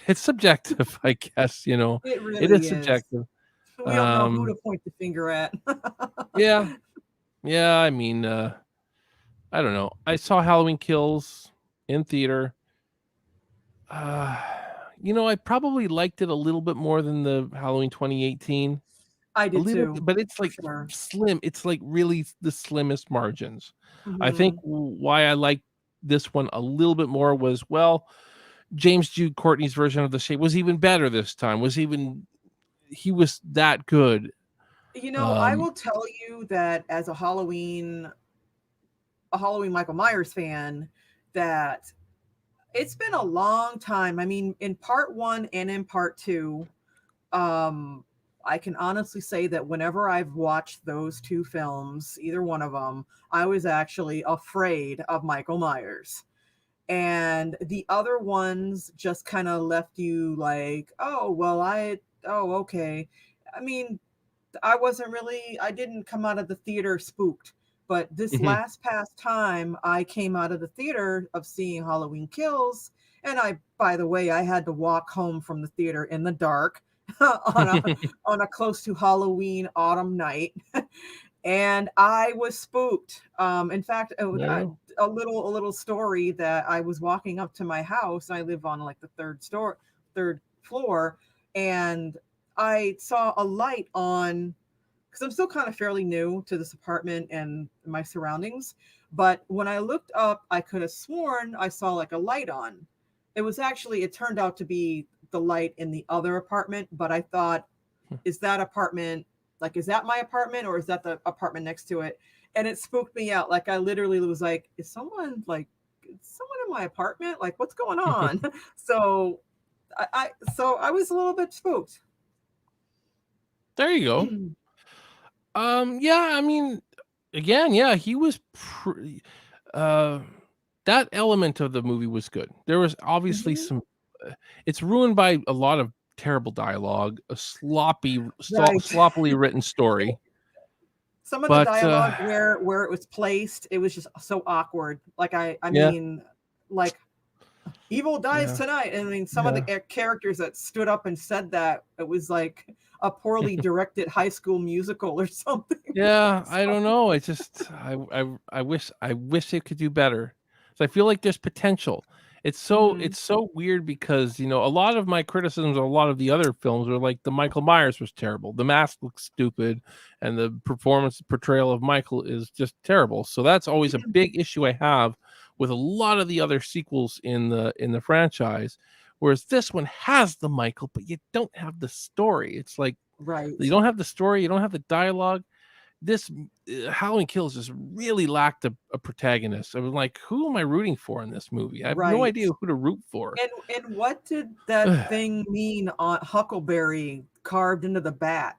It's subjective, I guess, It it is really is. subjective. We don't know who Um, to point the finger at. yeah, yeah. I mean, I don't know. I saw Halloween Kills in theater. Uh, I probably liked it a little bit more than the Halloween 2018. I A did little too, bit, but it's for like sure. slim. It's like really the slimmest margins. I think Mhm. why I like this one a little bit more was, well, James Jude Courtney's version of The Shape was even better this time. He was that good. I Um, will tell you that as a Halloween Michael Myers fan, that it's been a long time. I mean, in part 1 and in part 2, um, I can honestly say that whenever I've watched those 2 films, either one of them, I was actually afraid of Michael Myers. And the other ones just kinda left you like, "Oh, well, oh, okay." I mean, I didn't come out of the theater spooked. But this mhm. last past time, I came out of the theater of seeing Halloween Kills, and by the way, I had to walk home from the theater in the dark on a close to Halloween autumn night, and I was spooked. In fact, Yeah. a little story that I was walking up to my house, and I live on like the third floor, and I saw a light on because I'm still kind of fairly new to this apartment and my surroundings. But when I looked up, I could have sworn I saw like a light on. It turned out to be the light in the other apartment, but I thought, is that apartment, like, is that my apartment or is that the apartment next to it? And it spooked me out. Like, I literally was like, is someone in my apartment? Like, what's going on? So so I was a little bit spooked. There you go. Yeah, I mean, again, yeah, he was uh that element of the movie was good. There was obviously Mhm. some it's ruined by a lot of terrible dialogue, a Right. sloppily written story. Some of the But dialogue where it was placed, it was just so awkward. Like I yeah, mean, like evil dies yeah, tonight. And I mean, some of the yeah. characters that stood up and said that, it was like a poorly directed High School Musical or something. Yeah, I So, don't know. I just I wish it could do better. So I feel like there's potential. mhm. It's so weird because a lot of my criticisms of a lot of the other films were like the Michael Myers was terrible. The mask looks stupid and the performance portrayal of Michael is just terrible. So that's always a big issue I have with a lot of the other sequels in the franchise. Whereas this one has the Michael, but you don't have the story. It's like Right. you don't have the story, you don't have the dialogue. This Halloween Kills just really lacked a protagonist. I was like, who am I rooting for in this movie? I have no Right. idea who to root for. And what did that thing mean on Huckleberry carved into the bat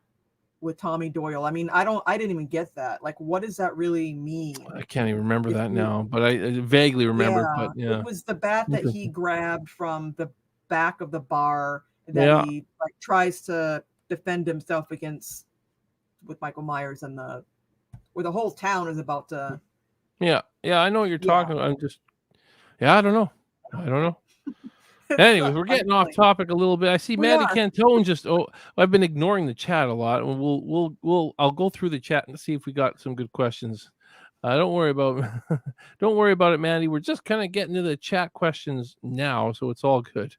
with Tommy Doyle? I mean, I didn't even get that. Like, what does that really mean? I can't even remember If that you now, but I vaguely remember. But Yeah, it yeah, was the bat that he interesting. grabbed from the back of the bar that Yeah, he, tries to defend himself against with Michael Myers and the where the whole town is about to. Yeah, yeah, I know what you're Yeah, talking about. I'm just, yeah, I don't know. I don't know. it's Anyways, we're getting off unexplained. topic a little bit. I see We Maddie are. Cantone just. Oh, I've been ignoring the chat a lot, and we'll. I'll go through the chat and see if we got some good questions. Don't worry about don't worry about it, Maddie. We're just kind of getting to the chat questions now, so it's all good.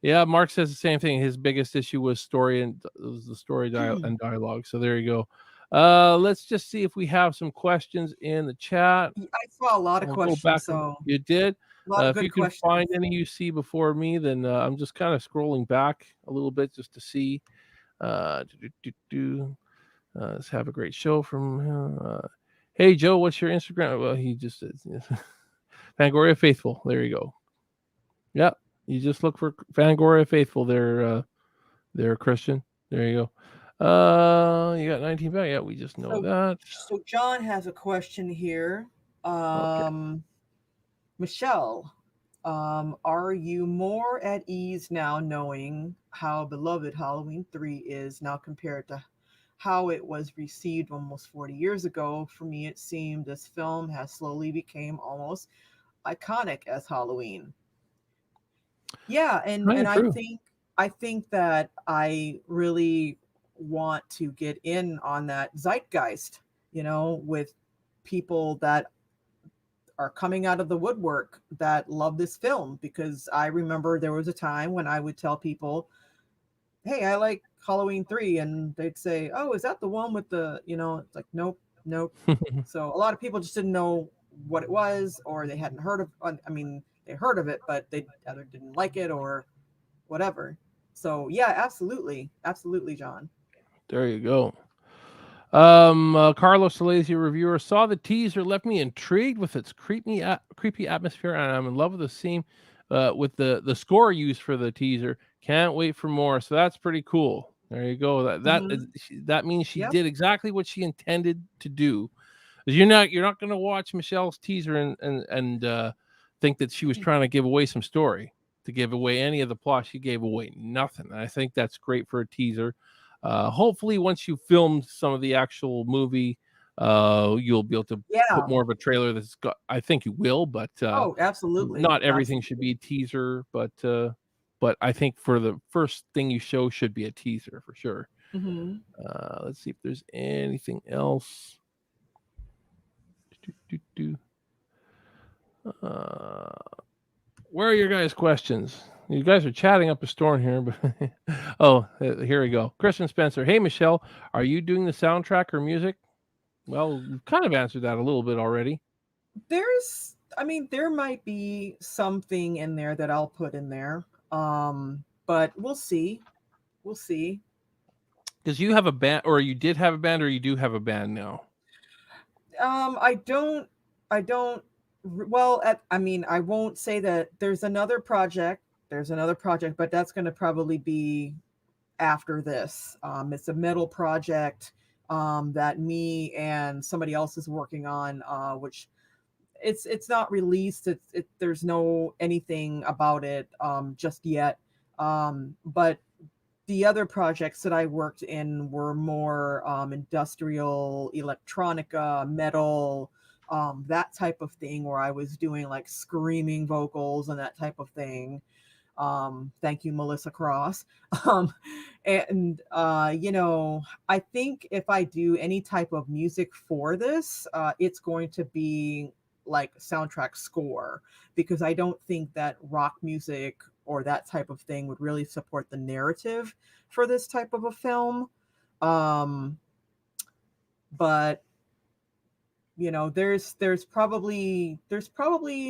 Yeah, Mark says the same thing. His biggest issue was story and was the story and dialogue. So there you go. Let's just see if we have some questions in the chat. I saw a lot of I'll go back. questions, so You did. a lot of If you good can find questions. any you see before me, then I'm just kind of scrolling back a little bit just to see. Do, do, do, do. Let's have a great show from. Hey Joe, what's your Instagram? Well, he just says Fangoria Faithful. There you go. Yep, you just look for Fangoria Faithful. They're Christian. There you go. You got 19 back. Yeah, we just know So, that. so John has a question here. Okay. Michelle, are you more at ease now knowing how beloved Halloween 3 is now compared to how it was received almost 40 years ago? For me, it seemed this film has slowly became almost iconic as Halloween. Yeah, and Right, true. I think that I really want to get in on that zeitgeist, with people that are coming out of the woodwork that love this film, because I remember there was a time when I would tell people, "Hey, I like Halloween 3," and they'd say, "Oh, is that the one with the, it's like, nope, nope." So a lot of people just didn't know what it was, or they hadn't heard of, I mean, they heard of it, but they either didn't like it or whatever. So yeah, absolutely. Absolutely, John. There you go. Carlos Salazio reviewer saw the teaser, left me intrigued with its creepy atmosphere, and I'm in love with the scene with the score used for the teaser. Can't wait for more. So that's pretty cool. There you go. Hmm. That means she Yep. did exactly what she intended to do. 'Cause you're not going to watch Michelle's teaser and think that she was trying to give away some story, to give away any of the plot. She gave away nothing. And I think that's great for a teaser. Hopefully, once you filmed some of the actual movie, you'll be able to put Yeah. more of a trailer that's got. I think you will, but Oh, absolutely. not everything should Absolutely. be teaser. But I think for the first thing you show should be a teaser for sure. Hmm. Let's see if there's anything else. Do, do, do. Uh, where are your guys' questions? You guys are chatting up a storm here, but here we go. Christian Spencer. Hey, Michelle, are you doing the soundtrack or music? Well, we've kind of answered that a little bit already. I mean, there might be something in there that I'll put in there. But we'll see. We'll see. Because you have a band, or you did have a band, or you do have a band now. I don't, I don't, well, I mean, I won't say that there's another project, but that's going to probably be after this. It's a metal project, that me and somebody else is working on, which it's not released. There's no anything about it, just yet. But the other projects that I worked in were more, industrial, electronica, metal, that type of thing, where I was doing like screaming vocals and that type of thing. Thank you, Melissa Cross. Um, and I think if I do any type of music for this, it's going to be like soundtrack score, because I don't think that rock music or that type of thing would really support the narrative for this type of a film. Um, but there's probably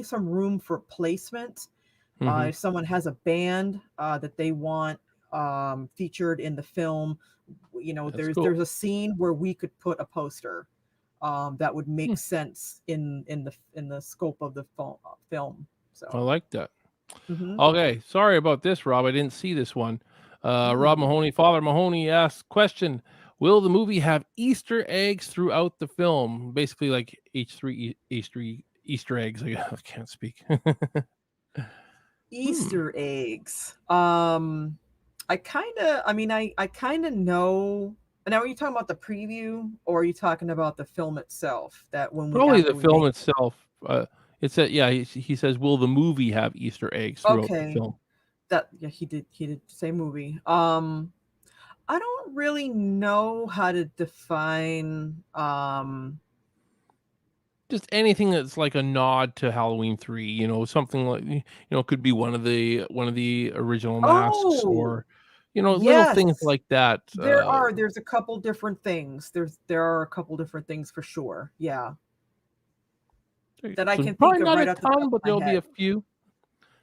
some room for placement. Mm-hmm. If someone has a band, that they want, featured in the film, That's there's cool. a scene where we could put a poster, that would Hmm, make sense in the scope of the film. I So, like that. hmm. Okay, sorry about this, Rob. I didn't see this one. Rob Ooh, Mahoney, Father Mahoney asks, question: will the movie have Easter eggs throughout the film? Basically, like Easter eggs. I can't speak. Hmm. Easter eggs. I kind of know Now, are you talking about the preview, or are you talking about the film itself? That when we Probably after the we make film itself. It said, yeah, he says, will the movie have Easter eggs throughout the okay, film? that yeah, he did say movie. I don't really know how to define Just anything that's like a nod to Halloween 3, something like, could be one of the original masks, oh, or little things yes. like that. There's a couple different things. There are a couple different things for sure. Yeah. That I So can think probably of not a right off the top ton, of but my there'll be head. a few. Not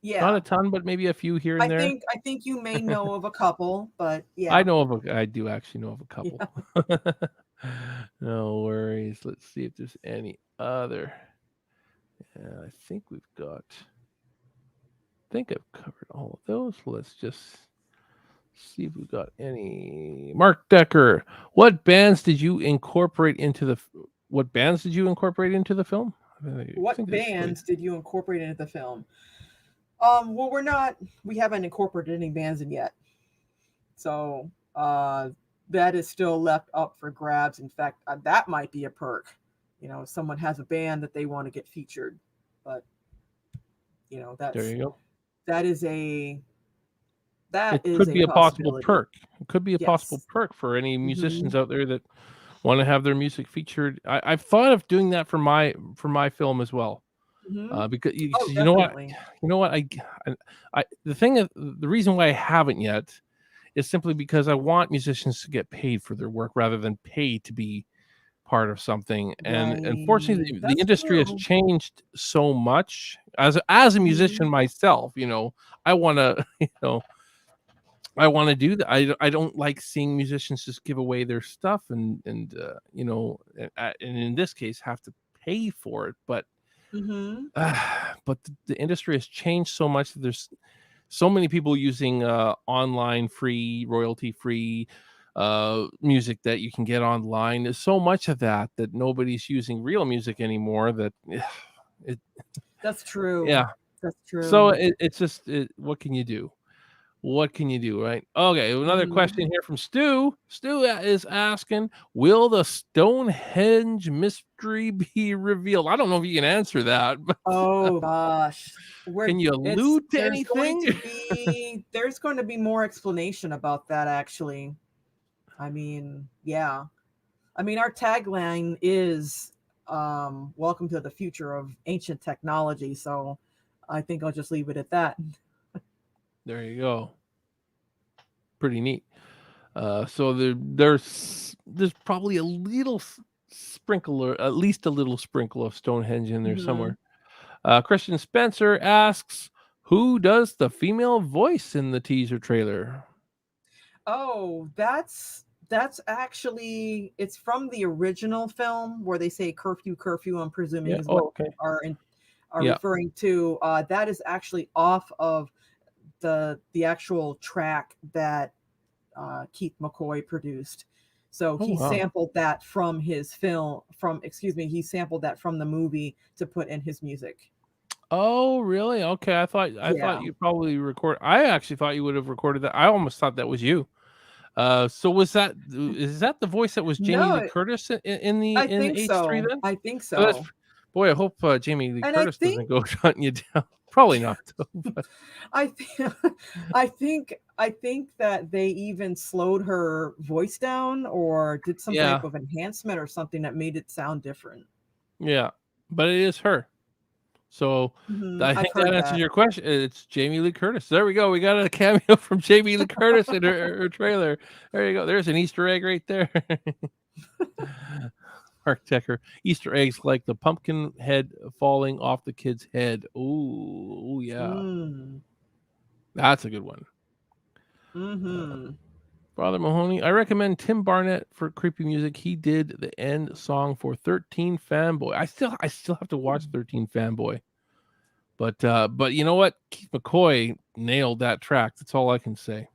Yeah. a ton, but maybe a few here and there. I think you may know of a couple, but yeah. I do actually know of a couple. Yeah. No worries. Let's see if there's any other. Yeah, I think I've covered all of those. Let's just see if we've got any. Mark Decker, what bands did you incorporate into the film? I What think that's really bands did you incorporate into the film? Well, we haven't incorporated any bands in yet. So, that is still left up for grabs. In fact, that might be a perk. If someone has a band that they want to get featured, but there that's you go. that is a that It is could a be a possible possibility. perk. It could be a possible Yes. perk for any Hmm. musicians out there that want to have their music featured. I've thought of doing that for my film as well. Hmm. Because Oh, you know what, definitely. the reason why I haven't yet is simply because I want musicians to get paid for their work rather than pay to be part of something. And unfortunately, Right. the That's industry has true. changed so much. As a Hmm. musician myself, I want to, I want to do that. I don't like seeing musicians just give away their stuff and in this case have to pay for it. But Hmm. the industry has changed so much that there's so many people using online free, royalty free music that you can get online. There's so much of that nobody's using real music anymore. That it That's true. yeah. That's So true. it's just what can you do? What can you do, right? Okay, another Hmm. question here from Stu. Stu is asking, will the Stonehenge mystery be revealed? I don't know if you can answer that, but Oh gosh. can you allude to anything? There's going to be more explanation about that actually. I mean, yeah. I mean, our tagline is welcome to the future of ancient technology, so I think I'll just leave it at that. There you go. Pretty neat. So there's probably a little sprinkle, or at least a little sprinkle of Stonehenge in there Mhm. somewhere. Christian Spencer asks, who does the female voice in the teaser trailer? Oh, that's actually it's from the original film where they say curfew, curfew. I'm presuming Yeah. is what Oh, okay. are Yeah. referring to. That is actually off of the actual track that Keith McCoy produced. So Oh, he wow. sampled that from his film from excuse me, he sampled that from the movie to put in his music. Oh, really? Okay. I thought Yeah. you probably record. I actually thought you would have recorded that. I almost thought that was you. So is that the voice that was Jamie Lee No, Curtis in the I in think H3 so. then? I think So that's so. boy. I hope Jamie Lee And I Curtis think doesn't go hunting you down. Probably not though. But I think I think that they even slowed her voice down or did some type yeah, of enhancement or something that made it sound different. yeah. But it is her. So I I've think that heard answers that. your question. It's Jamie Lee Curtis. There we go. We got a cameo from Jamie Lee Curtis in her trailer. There you go. There's an Easter egg right there. Mark Decker. Easter eggs like the pumpkin head falling off the kid's head. Oh, yeah. Mm. That's a good one. Uh, Mhm. Father Mahoney. I recommend Tim Barnett for creepy music. He did the end song for 13 Fanboy. I still have to watch 13 Fanboy. But you know what? Keith McCoy nailed that track. That's all I can say.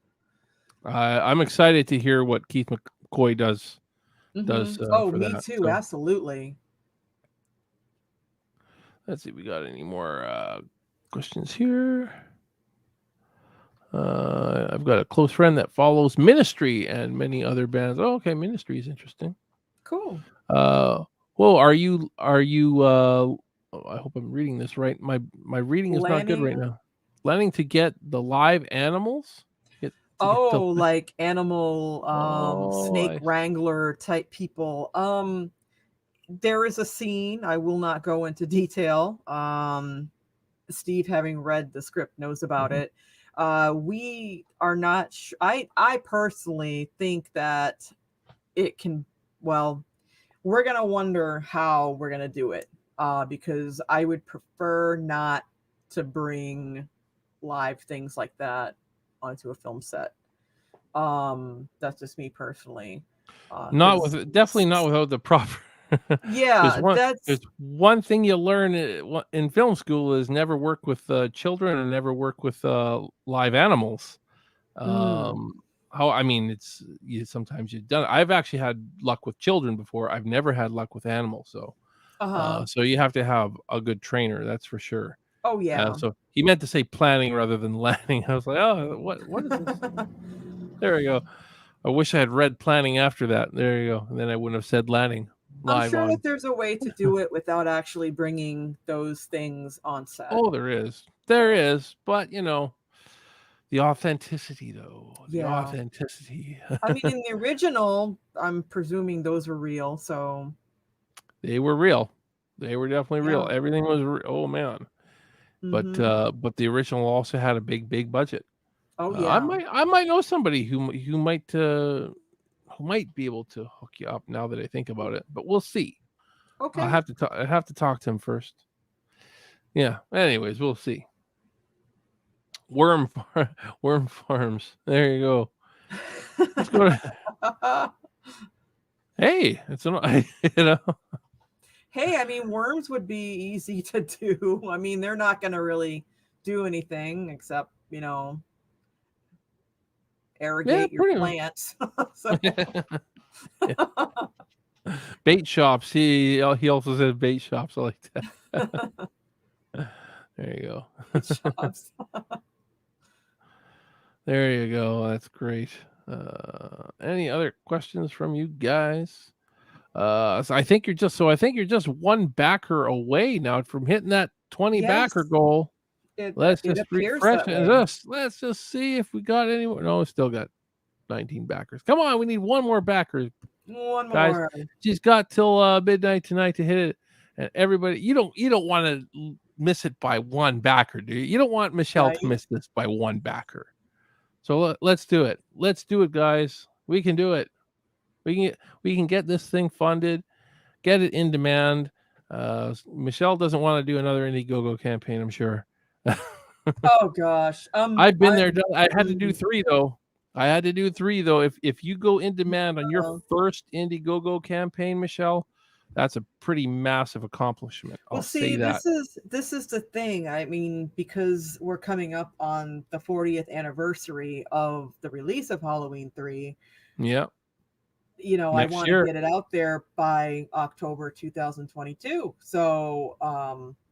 I'm excited to hear what Keith McCoy does Mhm. Oh, for me that. too. So Absolutely. let's see if we got any more questions here. I've got a close friend that follows Ministry and many other bands. Oh, okay, Ministry is interesting. Cool. Uh, well, are you? Oh, I hope I'm reading this right. My reading is not good right Planning. now. Planning to get the live animals. To get the Oh, like animal oh, snake wrangler type people. There is a scene, I will not go into detail. Steve, having read the script, knows about mhm. it. We are not I personally think that it can, well, we're gonna wonder how we're gonna do it. Because I would prefer not to bring live things like that onto a film set. That's just me personally. Not Because with definitely not without the proper. There's yeah, one that's there's one thing you learn in film school is never work with children and never work with live animals. mm, Um, how I mean, it's you sometimes you've done. I've actually had luck with children before. I've never had luck with animals. So uh-huh. so you have to have a good trainer. That's for sure. Oh yeah. So he meant to say planning rather than landing. I was like, oh, what is this? There we go. I wish I had read planning after that. There you go. And then I wouldn't have said landing I'm live sure that on. there's a way to do it without actually bringing those things on set. Oh, there is. There is. But, the authenticity, though. The Yeah. authenticity. I mean, in the original, I'm presuming those were real, so They were real. They were definitely real. yeah. Everything was oh, man. Mhm. But the original also had a big budget. Oh I yeah. might know somebody who might be able to hook you up now that I think about it, but we'll see. Okay. I have to talk to him first. Yeah. Anyways, we'll see. Worm farms. There you go. Let's go to hey, it's an you know. Hey, I mean, worms would be easy to do. I mean, they're not going to really do anything except, Yeah, irrigate your pretty much. plants. So, Yeah. Bait shops. He also said bait shops. I like that. There you go. great jobs. There you go. That's great. Any other questions from you guys? I think you're just one backer away now from hitting that 20 backer Yes, goal. Let's it just appears refresh that it. way. Let's just see if we got any more. No, we still got 19 backers. Come on, we need one more backer, One guys. more. She's got till midnight tonight to hit it. And everybody, you don't want to miss it by one backer, do you? You don't want Michelle to Right. miss this by one backer. So let's do it. Let's do it, guys. We can do it. We can get this thing funded, get it in demand. Michelle doesn't want to do another Indiegogo campaign, I'm sure. Oh gosh. I've been there. I had to do Mm, three though. I had to do three though. If you go in demand on your uh, first Indiegogo campaign, Michelle, that's a pretty massive accomplishment. well, I'll see, say that. this is the thing. I mean, because we're coming up on the 40th anniversary of the release of Halloween 3, Yeah, I next want to year. get it out there by October 2022. So,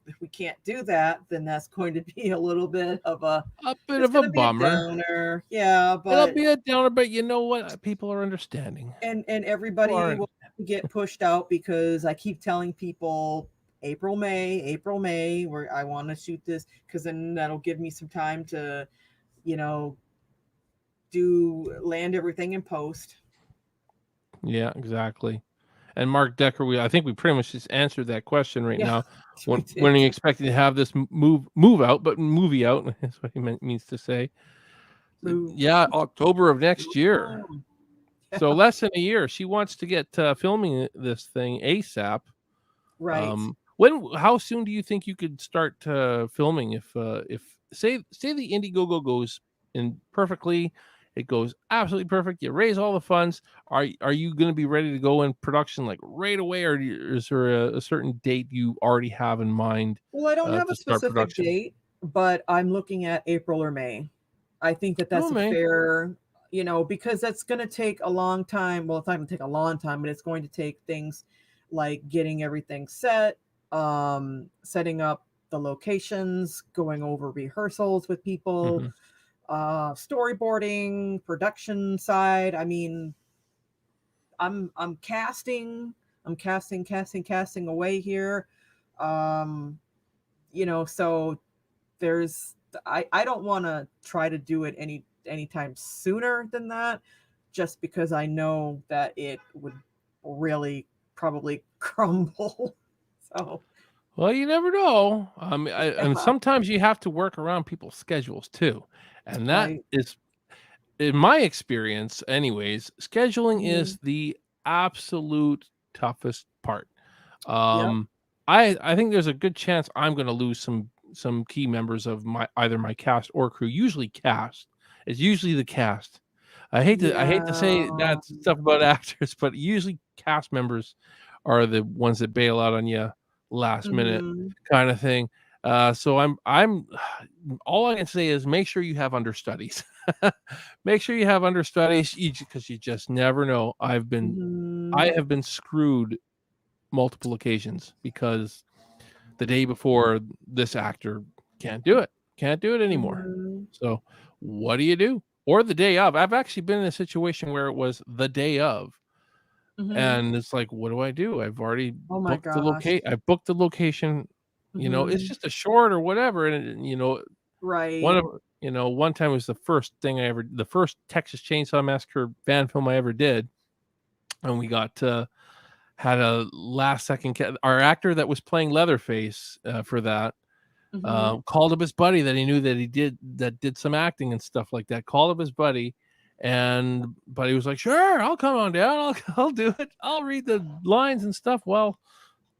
if we can't do that, then that's going to be a little bit of a, A bit it's of a going to be a bummer. downer. Yeah, It'll but be a downer, but you know what? People are understanding. and People everybody are will get pushed out because I keep telling people April, May, where I want to shoot this because then that'll give me some time to, you know, do land everything in post. yeah, exactly. And Mark Decker, I think we pretty much just answered that question right Yeah, now. we When did. are you expecting to have this move out, but movie out is what he means to say. Move. Yeah, October of next year. Mm, So yeah, less than a year. She wants to get filming this thing ASAP. right. How soon do you think you could start filming if say the Indiegogo goes in perfectly, it goes absolutely perfect. You raise all the funds. Are you going to be ready to go in production like right away, or is there a certain date you already have in mind Well, I don't have a to start specific production? date, but I'm looking at April or May. I think that Oh, that's a May. fair, because that's going to take a long time. Well, it's not going to take a long time, but it's going to take things like getting everything set, setting up the locations, going over rehearsals with people, Hmm. storyboarding, production side. I mean, I'm casting, casting away here. Um, so there's I don't want to try to do it anytime sooner than that, just because I know that it would really probably crumble. So Well, you never know. And yeah, sometimes you have to work around people's schedules too, and that right. is, in my experience, anyways. Scheduling Hmm. is the absolute toughest part. Yep. Um, I think there's a good chance I'm going to lose some key members of either my cast or crew. Usually cast. It's usually the cast. I hate to say Yeah. that stuff about actors, but usually cast members are the ones that bail out on you last minute Hmm. kind of thing. So I'm all I can say is make sure you have understudies. Make sure you have understudies because you just never know. Hmm. I have been screwed multiple occasions because the day before this actor can't do it anymore. Hmm. So what do you do? Or the day of. I've actually been in a situation where it was the day of, Hmm. and it's like, what do I do? I've already Oh my booked the gosh. locate. I booked the location. It's Hmm. just a short or whatever, and one Right. of one time was the first Texas Chainsaw Massacre fan film I ever did, and we got had a last second our actor that was playing Leatherface for that Hmm. called up his buddy that he knew that did some acting and stuff like that. Called up his buddy, and buddy was like, "Sure, I'll come on down. I'll do it. I'll read the lines and stuff." Well,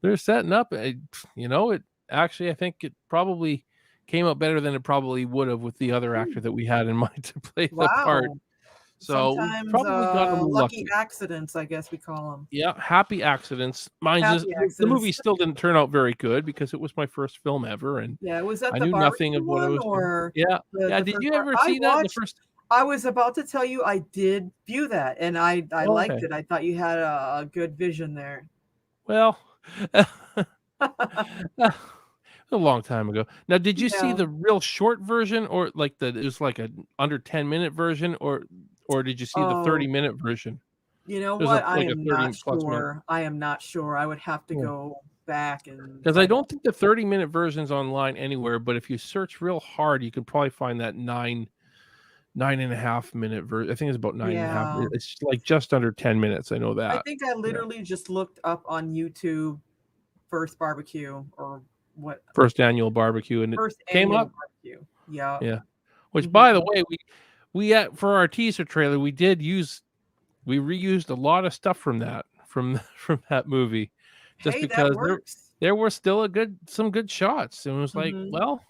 they're setting up. It actually, I think it probably came out better than it probably would have with the other actor that we had in mind to play the part. Wow. So we Sometimes probably got a little lucky lucky. accidents, I guess we call them. Yeah, happy accidents. Mind you, Happy the accidents. movie still didn't turn out very good because it was my first film ever, and Yeah, was that I the knew nothing barbecue of what I one was doing. or Yeah, yeah. the Did first you part? ever see that? The first. I was about to tell you I did view that, and I Oh, liked okay. it. I thought you had a good vision there. Well, a long time ago. Now, did you see Yeah. the real short version, or like it was like a under 10-minute version, or did you see the Oh, 30-minute version? you know There's a what? I like a am 30 not plus minute. sure. I am not sure. I would have to Yeah. go back and Because I find out. don't think the 30-minute version's online anywhere, but if you search real hard, you can probably find that 9.5 minute version. I think it's about 9.5. Yeah. It's like just under 10 minutes. I know I that. think I Yeah. literally just looked up on YouTube first barbecue or what First annual barbecue, and it first came annual up. barbecue. Yeah. Yeah. Which, Mhm. by the way, we for our teaser trailer, we reused a lot of stuff from that from that movie, just Hey, that because works. there were still some good shots, and it was like, Mhm. well,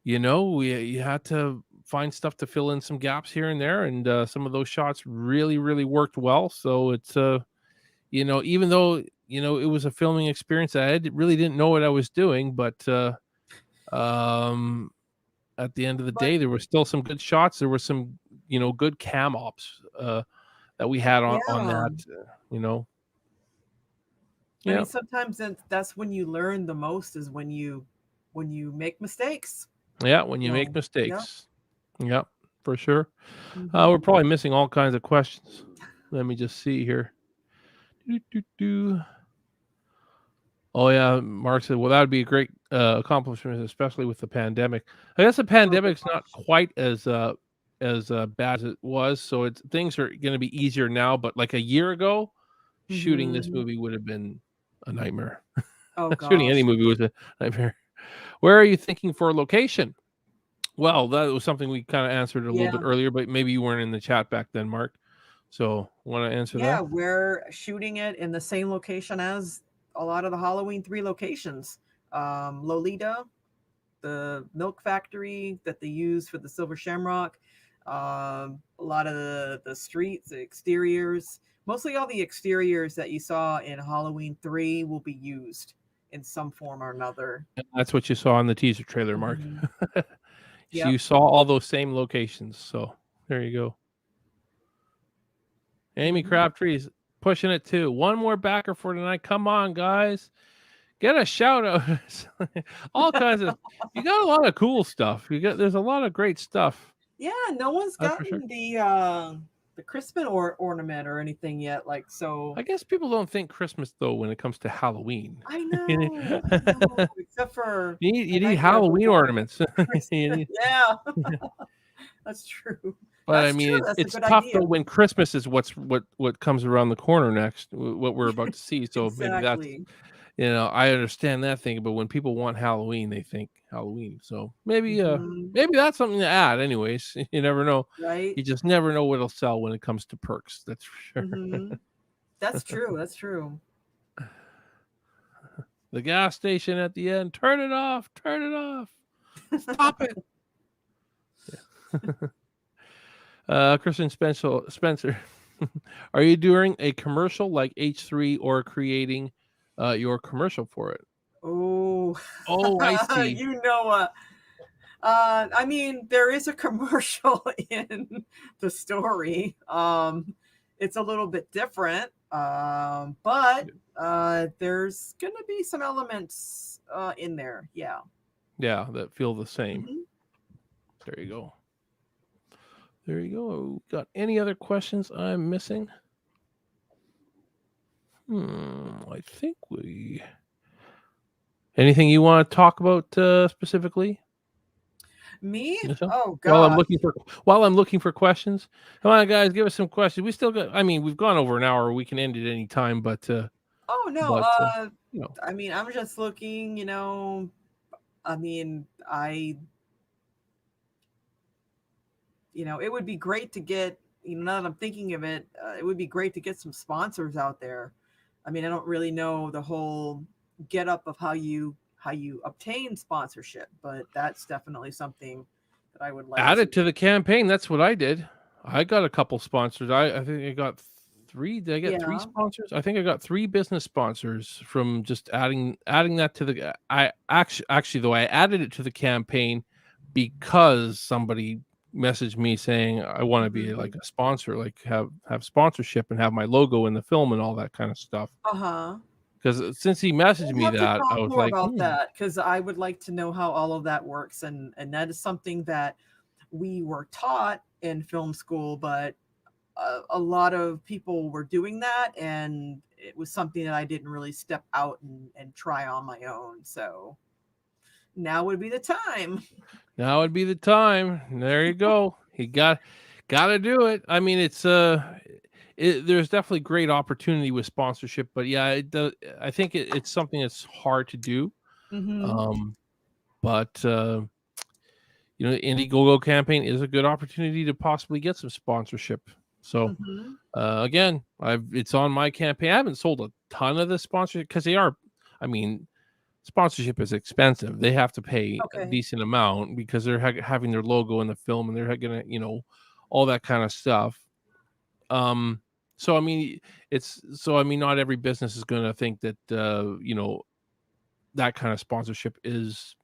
you had to find stuff to fill in some gaps here and there, and some of those shots really worked well. So it's even though it was a filming experience, really didn't know what I was doing, but um at the end of the But day, there were still some good shots. There were some, good cam ops that we had on yeah, that. You know, I mean, yeah, sometimes that's when you learn the most is when you make mistakes. yeah. When you make So, yeah. mistakes, yeah, for sure. We're Mhm. probably missing all kinds of questions. Let me just see here. Doo, doo, doo. Oh yeah, Mark said, "Well, that would be a great accomplishment, especially with the pandemic." I guess the Oh pandemic's not gosh. quite as bad as it was, so things are going to be easier now. But like a year ago, shooting this Mhm. movie would have been a nightmare. Oh Shooting any gosh. movie was a nightmare. Where are you thinking for a location? Well, that was something we kind of answered a little bit Yeah. earlier, but maybe you weren't in the chat back then, Mark. So, want to answer Yeah, that? we're shooting it in the same location as a lot of the Halloween 3 locations. Lolita, the milk factory that they use for the Silver Shamrock, a lot of the streets, the exteriors, mostly all the exteriors that you saw in Halloween 3 will be used in some form or another. And that's what you saw in the teaser trailer, Mark. Mhm. So Yep. you saw all those same locations. So there you go. Amy Mhm. Crabtree's pushing it too. One more backer for tonight. Come on, guys. get a shout out. All kinds of. You got a lot of cool stuff. There's a lot of great stuff. Yeah, no one's That's for sure. gotten the Christmas ornament or anything yet. Like, so I guess people don't think Christmas though when it comes to Halloween. I you know, I know. Except for you A need Nightmare Halloween Before ornaments. Christmas. Yeah, that's true. But I That's mean, true. it's That's a it's good tough idea. though when Christmas is what comes around the corner next, what we're about to see. So maybe that's Exactly. I understand that thing. But when people want Halloween, they think Halloween. So Hmm. maybe that's something to add. Anyways, you never know. Right. You just never know what'll sell when it comes to perks. That's for sure. Hmm. That's true. That's true. The gas station at the end. Turn it off. Turn it off. Stop it. Kristen Spencer, are you doing a commercial like H3 or creating your commercial for it? Oh, Oh, I see. you know what? I mean, there is a commercial in the story. It's a little bit different, but there's gonna be some elements in there. Yeah. Yeah, that feel the same. Hmm. There you go. There you go. Got any other questions I'm missing? I think we. Anything you want to talk about specifically? Me? Michelle? Oh While I'm gosh. looking for questions, come on, guys, give us some questions. We still got. I mean, we've gone over an hour. We can end it any time, but Oh no. but you know, I mean, I'm just looking. I mean, it would be great to get. Now that I'm thinking of it, it would be great to get some sponsors out there. I mean, I don't really know the whole get up of how you obtain sponsorship, but that's definitely something that I would like add to. it to the campaign. That's what I did. I got a couple sponsors. I think I got three. Did I get three Yeah. sponsors? I think I got three business sponsors from just adding that to the. I actually though I added it to the campaign because somebody messaged me saying I want to be like Mhm. a sponsor, like have sponsorship and have my logo in the film and all that kind of stuff. Uh-huh. Because since he messaged We'll me have to that, I talk was more like, about that because I would like to know how all of that works, and that is something that we were taught in film school, but a lot of people were doing that, and it was something that I didn't really step out and try on my own. So now would be the time. now would be the time. There you go. He got to do it. I mean, there's definitely great opportunity with sponsorship, but yeah, I think it's something that's hard to do. Hmm. Um, but Indiegogo campaign is a good opportunity to possibly get some sponsorship. So Hmm. again, it's on my campaign. I haven't sold a ton of the sponsorship because they are. I mean, sponsorship is expensive. They have to pay a Okay. decent amount because they're having their logo in the film and they're gonna, all that kind of stuff. Um, so I mean, not every business is gonna think that that kind of sponsorship is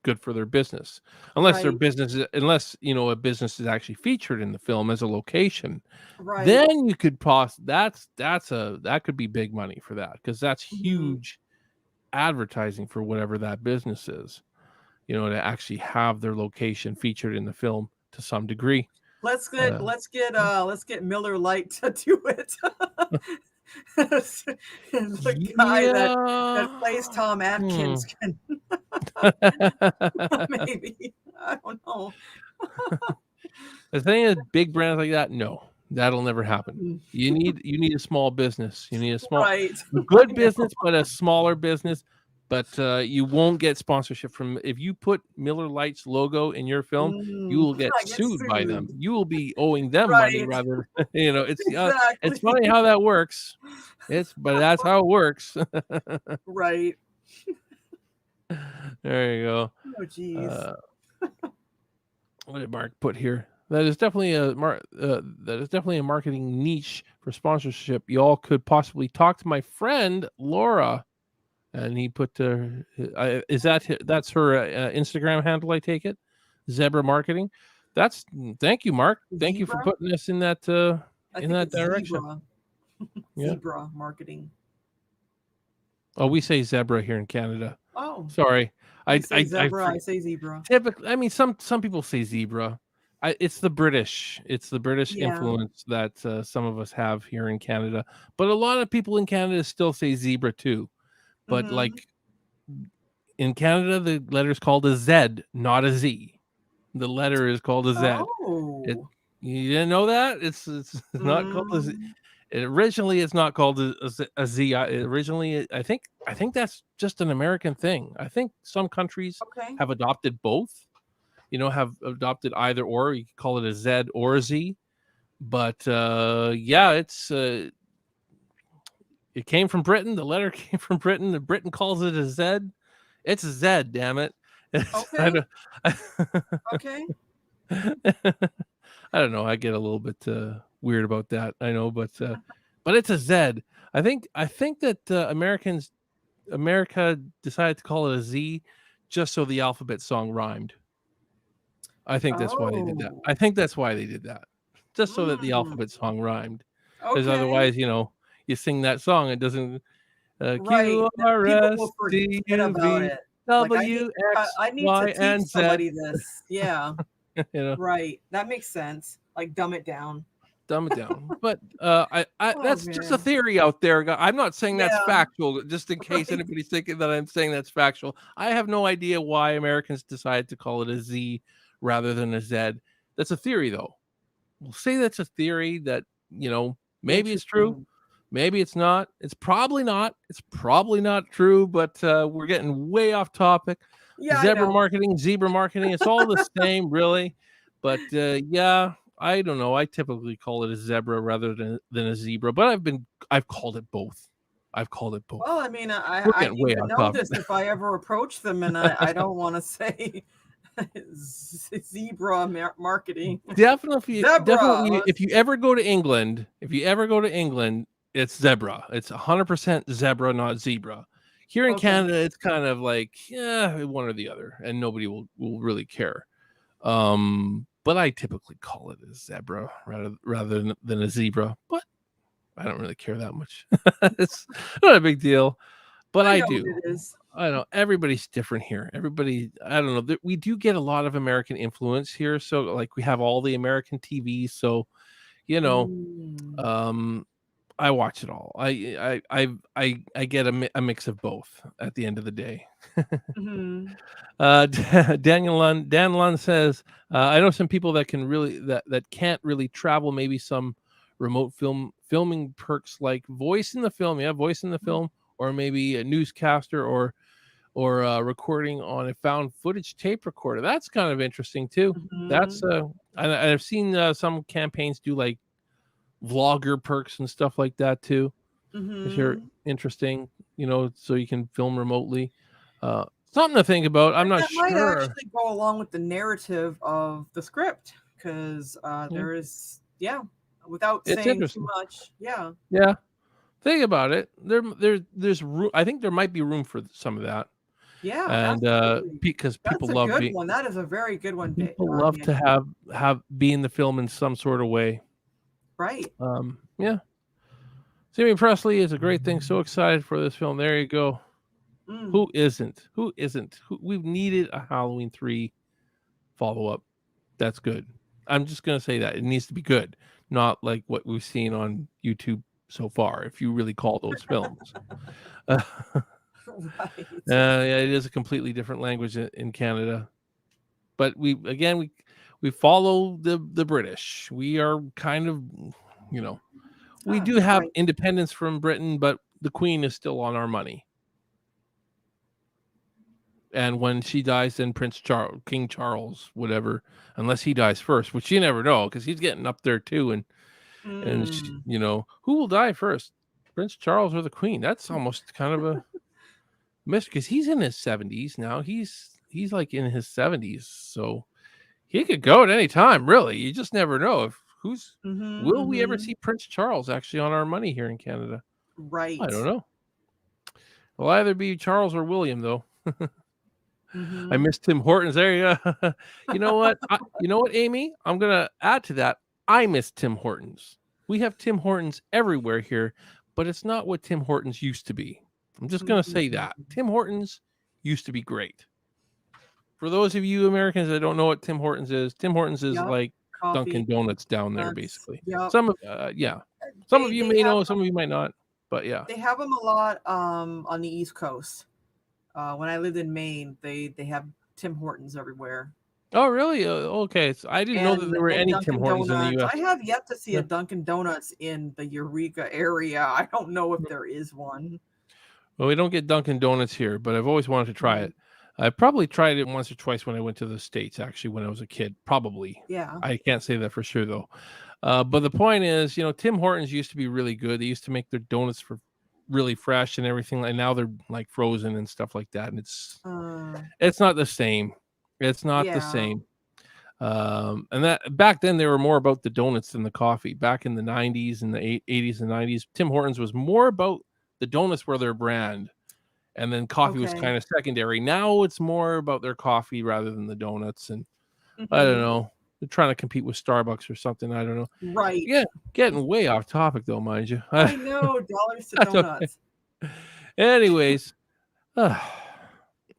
good for their business, Right. unless a business is actually featured in the film as a location. Right. Then you could that could be big money for that because that's Hmm. huge advertising for whatever that business is, to actually have their location featured in the film to some degree. Let's get Uh, let's get uh let's get Miller Lite to do it. The guy that yeah. plays Tom Hmm. Atkins can maybe. I don't know. The thing is, big brands like that, no, that'll never happen. Mm. You need a small business. You need Right. a I good know. business, but a smaller business. But you won't get sponsorship from if you put Miller Lite's logo in your film. You Mm. will get I get sued by them. sued. You will be owing them money Right. rather. It's Exactly. funny how that works. But that's how it works. Right. There you go. Oh, geez. Uh, what did Mark put here? That is definitely a marketing niche for sponsorship. Y'all could possibly talk to my friend Laura, and he put that's her Instagram handle. I take it, Zebra Marketing. Thank you, Mark. Thank you for Zebra? putting us in that I think it's direction. Zebra. Yeah. Zebra marketing. Oh, we say zebra here in Canada. Oh, Sorry. you say I zebra, I say zebra. typically, I mean, some people say zebra. It's the British. It's the British Yeah. influence that some of us have here in Canada. But a lot of people in Canada still say zebra too. But Mm-hmm. like in Canada, the letter's called a Z, not a Z. The letter is called a Z. It Oh. You didn't know that? It's not called a Z. Mm, Originally, it's not called a Z. Originally, I think that's just an American thing. I think some countries okay. have adopted both. Have adopted either or. You could call it a Z or a Z. But yeah, it came from Britain. The letter came from Britain. The Britain calls it a Z. It's a Z. Damn it! I Okay. don't. Okay. I don't know. I get a little bit weird about that. I know, but it's a Z. I think that America decided to call it a Z just so the alphabet song rhymed. I think that's why they did that. Oh. I think that's why they did that, just so that the Mm, alphabet song rhymed. Because okay. otherwise, you sing that song, it doesn't. Right. Q Then R people S will T forget U about V it. Like W X I need to Y teach and Z. somebody this. Yeah. You know, Right. That makes sense. Like dumb it down. dumb it down. But I Oh that's just a man. theory out there. I'm not saying that's Yeah. factual. Just in case Right. anybody's thinking that I'm saying that's factual, I have no idea why Americans decided to call it a Z rather than a Z. That's a theory, though. We'll say that's a theory that maybe it's true, Interesting. maybe it's not. It's probably not. It's probably not true. But we're getting way off topic. Yeah, I Zebra know. marketing, zebra marketing. It's all the same, really. But yeah, I don't know. I typically call it a zebra rather than a zebra. But I've called it both. I've called it both. Well, I mean, We're I getting need way to off know topic. this if I ever approach them, and I don't want to say zebra marketing. Zebra. Definitely, if you ever go to England, it's zebra. It's 100% zebra, not zebra. Here in Okay. Canada, it's kind of like, yeah, one or the other, and nobody will really care. But I typically call it a zebra rather than a zebra. But I don't really care that much. It's not a big deal, but I I know what do. it is. I know everybody's different here. Everybody, I don't know. We do get a lot of American influence here. So, like, we have all the American TV. So, you know, Mm. um, I watch it all. I get a mix of both at the end of the day. Mhm. Dan Lund says, I know some people that can really that can't really travel. Maybe some remote filming perks like voice in the film, voice in the film, or maybe a newscaster or recording on a found footage tape recorder. That's kind of interesting too. That's Mhm. I've seen some campaigns do like vlogger perks and stuff like that too. If you're Mhm. interesting, so you can film remotely. Something to think about. I'm And not that might sure. actually go along with the narrative of the script because Yeah, there is, yeah, without it's saying too interesting. much, yeah, Yeah, think about it. There's room. I think there might be room for some of that, yeah, and absolutely. because That's a good one. That is a very good one, people love Dan. to have be in the film in some sort of way. Right. Yeah. Sammy Presley is a great thing. So excited for this film. There you go. Mm. Who isn't? Who isn't? We've needed a Halloween 3 follow up. That's good. I'm just gonna say that it needs to be good, not like what we've seen on YouTube so far. If you really call those films, Right. yeah, it is a completely different language in Canada. But we follow the British. We are kind of, you know, we Ah, do have right. independence from Britain, but the Queen is still on our money. And when she dies, then King Charles, whatever, unless he dies first, which you never know because he's getting up there too. And Mm. who will die first, Prince Charles or the Queen? That's almost kind of a mystery because he's in his 70s now. He's like in his 70s, so he could go at any time. Really, you just never know if who's. Mhm. Will we ever Mhm. see Prince Charles actually on our money here in Canada? I don't Right. know. It'll either be Charles or William, though. I Mhm. miss Tim Hortons. There you go. You know what, Amy? I'm gonna add to that. I miss Tim Hortons. We have Tim Hortons everywhere here, but it's not what Tim Hortons used to be. I'm just gonna say that Mhm. Tim Hortons used to be great. For those of you Americans that don't know what Tim Hortons is Yep. like Coffee, Dunkin' Donuts down there, nuts. basically. Yep. Some of yeah, some of They you they may have know, some of you might not, but yeah. they have them a lot on the East Coast. When I lived in Maine, they have Tim Hortons everywhere. Oh, really? Okay. So I didn't know that there were And any Tim Dunkin' Hortons in the Donuts. I U.S. have yet to see a Yeah. Dunkin' Donuts in the Eureka area. I don't know if there is one. Well, we don't get Dunkin' Donuts here, but I've always wanted to try Mhm. it. I probably tried it once or twice when I went to the States, actually, when I was a kid. Probably. Yeah. I can't say that for sure, though. But the point is, Tim Hortons used to be really good. They used to make their donuts for really fresh and everything. And now they're like frozen and stuff like that. And Uh, it's not the same. It's not the yeah. same. And that back then they were more about the donuts than the coffee. Back in the 90s and the 80s and 90s, Tim Hortons was more about the donuts were their brand, and then coffee was Okay. kind of secondary. Now it's more about their coffee rather than the donuts. And I don't Mhm. know. They're trying to compete with Starbucks or something. I don't know. Right. Yeah, getting way off topic though, mind you. I know, dollars to That's okay. donuts. Anyways,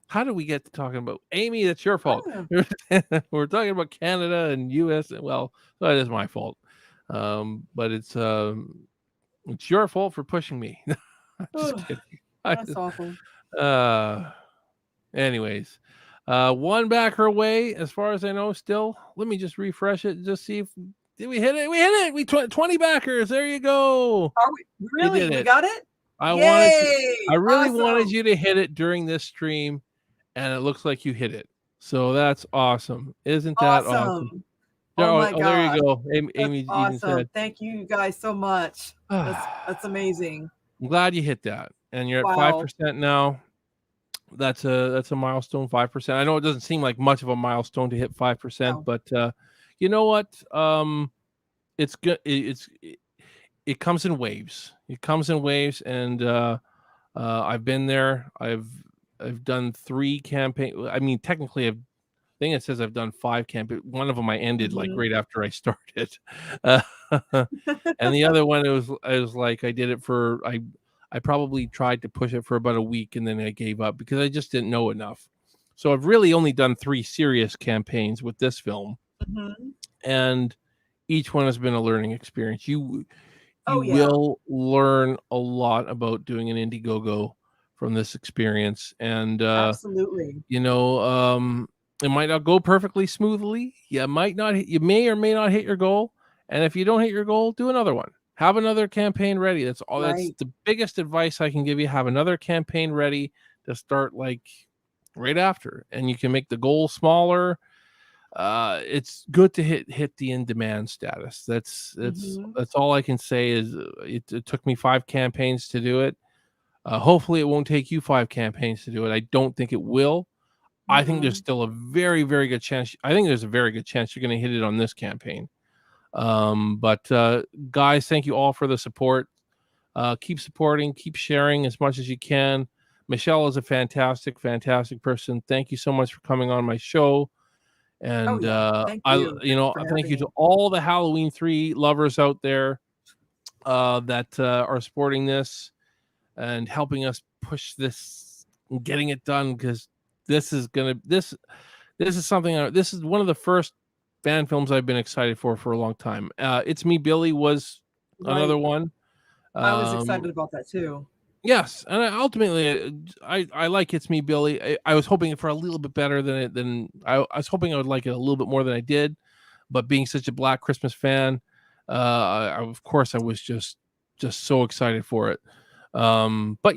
how do we get to talking about Amy? That's your fault. Ah, We're talking about Canada and U.S. Well, that is my fault. But it's your fault for pushing me. I'm just ugh, kidding. I that's just, awful. uh, anyways, one backer away as far as I know. Still, let me just refresh it. Just see if did we hit it. We hit it. 20 backers. There you go. Are we You really? did We it. got it? I wanted to. I Yay! really wanted Awesome. you to hit it during this stream, and it looks like you hit it. So that's awesome. Isn't that awesome? Awesome. There, Oh oh, my oh, there you gosh. go. That's Amy even awesome. said, Thank you guys so much. I'm That's amazing. glad you hit that. And you're at Wow. 5% now. That's a milestone, 5%. I know it doesn't seem like much of a milestone to hit 5%, No. but you know what? It's good. It comes in waves. It comes in waves, and I've been there. I've done 3 campaigns. I mean, technically, I think it says I've done 5 campaigns. One of them I ended like Mhm. right after I started, uh, and the other one it was like I did it for I probably tried to push it for about a week and then I gave up because I just didn't know enough. So I've really only done 3 serious campaigns with this film, Mhm. and each one has been a learning experience. You Oh, yeah. will learn a lot about doing an Indiegogo from this experience, and Absolutely. you know, it might not go perfectly smoothly. You might not hit, you may or may not hit your goal. And if you don't hit your goal, do another one. Have another campaign ready. That's all. That's Right. the biggest advice I can give you. Have another campaign ready to start like right after, and you can make the goal smaller. It's good to hit the in demand status. Mhm. That's all I can say. Is it took me 5 campaigns to do it. Hopefully, it won't take you 5 campaigns to do it. I don't think it will. I think there's Mhm. still a very, very good chance. I think there's a very good chance you're going to hit it on this campaign. But guys, thank you all for the support. Keep supporting, keep sharing as much as you can. Michelle is a fantastic, fantastic person. Thank you so much for coming on my show. Oh, And yeah. Thank you. Thank you for thank having you to me. all the Halloween 3 lovers out there that are supporting this and helping us push this, and getting it done because this is gonna this is something. This is one of the first fan films I've been excited for a long time. It's Me, Billy was another Right. one. I was excited Um, about that too. yes, and ultimately, I like It's Me, Billy. I was hoping for a little bit better I was hoping I would like it a little bit more than I did. But being such a Black Christmas fan, of course I was just so excited for it. But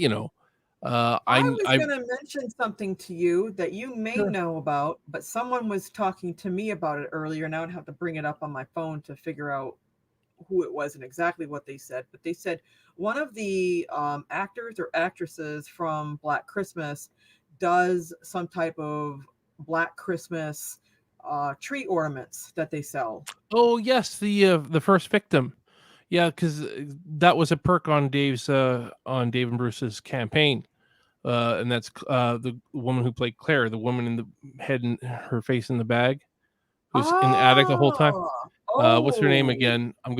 I was I going to mention something to you that you may sure. know about, but someone was talking to me about it earlier, and I would have to bring it up on my phone to figure out who it was and exactly what they said. But they said one of the actors or actresses from Black Christmas does some type of Black Christmas tree ornaments that they sell. Oh yes, the first victim. Yeah, because that was a perk on on Dave and Bruce's campaign, and that's the woman who played Claire, the woman in the head and her face in the bag, who's in the attic the whole time. Ah, What's her name oh, again? I'm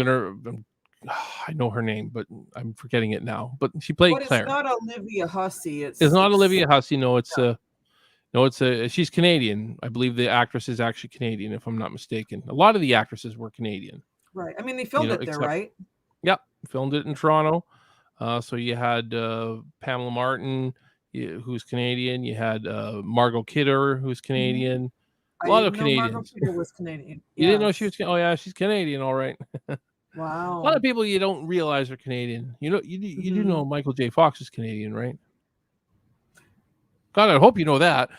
I know her name, but I'm forgetting it now. But she played But it's Claire. not Olivia Hussey. It's not It's Olivia Hussey. No, it's she's Canadian. I believe the actress is actually Canadian, if I'm not mistaken. A lot of the actresses were Canadian. right. I mean, they filmed it there, Except right? yep, filmed it in Toronto. So you had Pamela Martin, who's Canadian. You had Margot Kidder, who's Canadian. A I lot of didn't know Margot Canadians. Kidder was Canadian. You didn't know she was? Yes. Oh yeah, she's Canadian. All right. A lot Wow. of people you don't realize are Canadian. You do Mhm. know Michael J. Fox is Canadian, right? God, I hope you know that.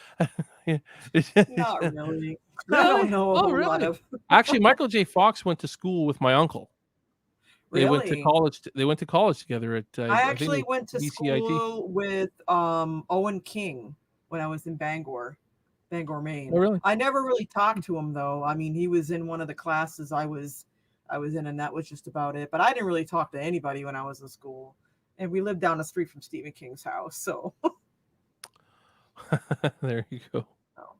Not really. I don't Really? know a Oh, whole lot really? of. Actually, Michael J. Fox went to school with my uncle. They went to Really? college. They went to college together at I I think it actually was went to BCIT. school with Owen King when I was in Bangor, Oh, Maine. really? I never really talked to him though. I mean, he was in one of the classes I was in, and that was just about it. But I didn't really talk to anybody when I was in school. And we lived down the street from Stephen King's house, so There you go. oh.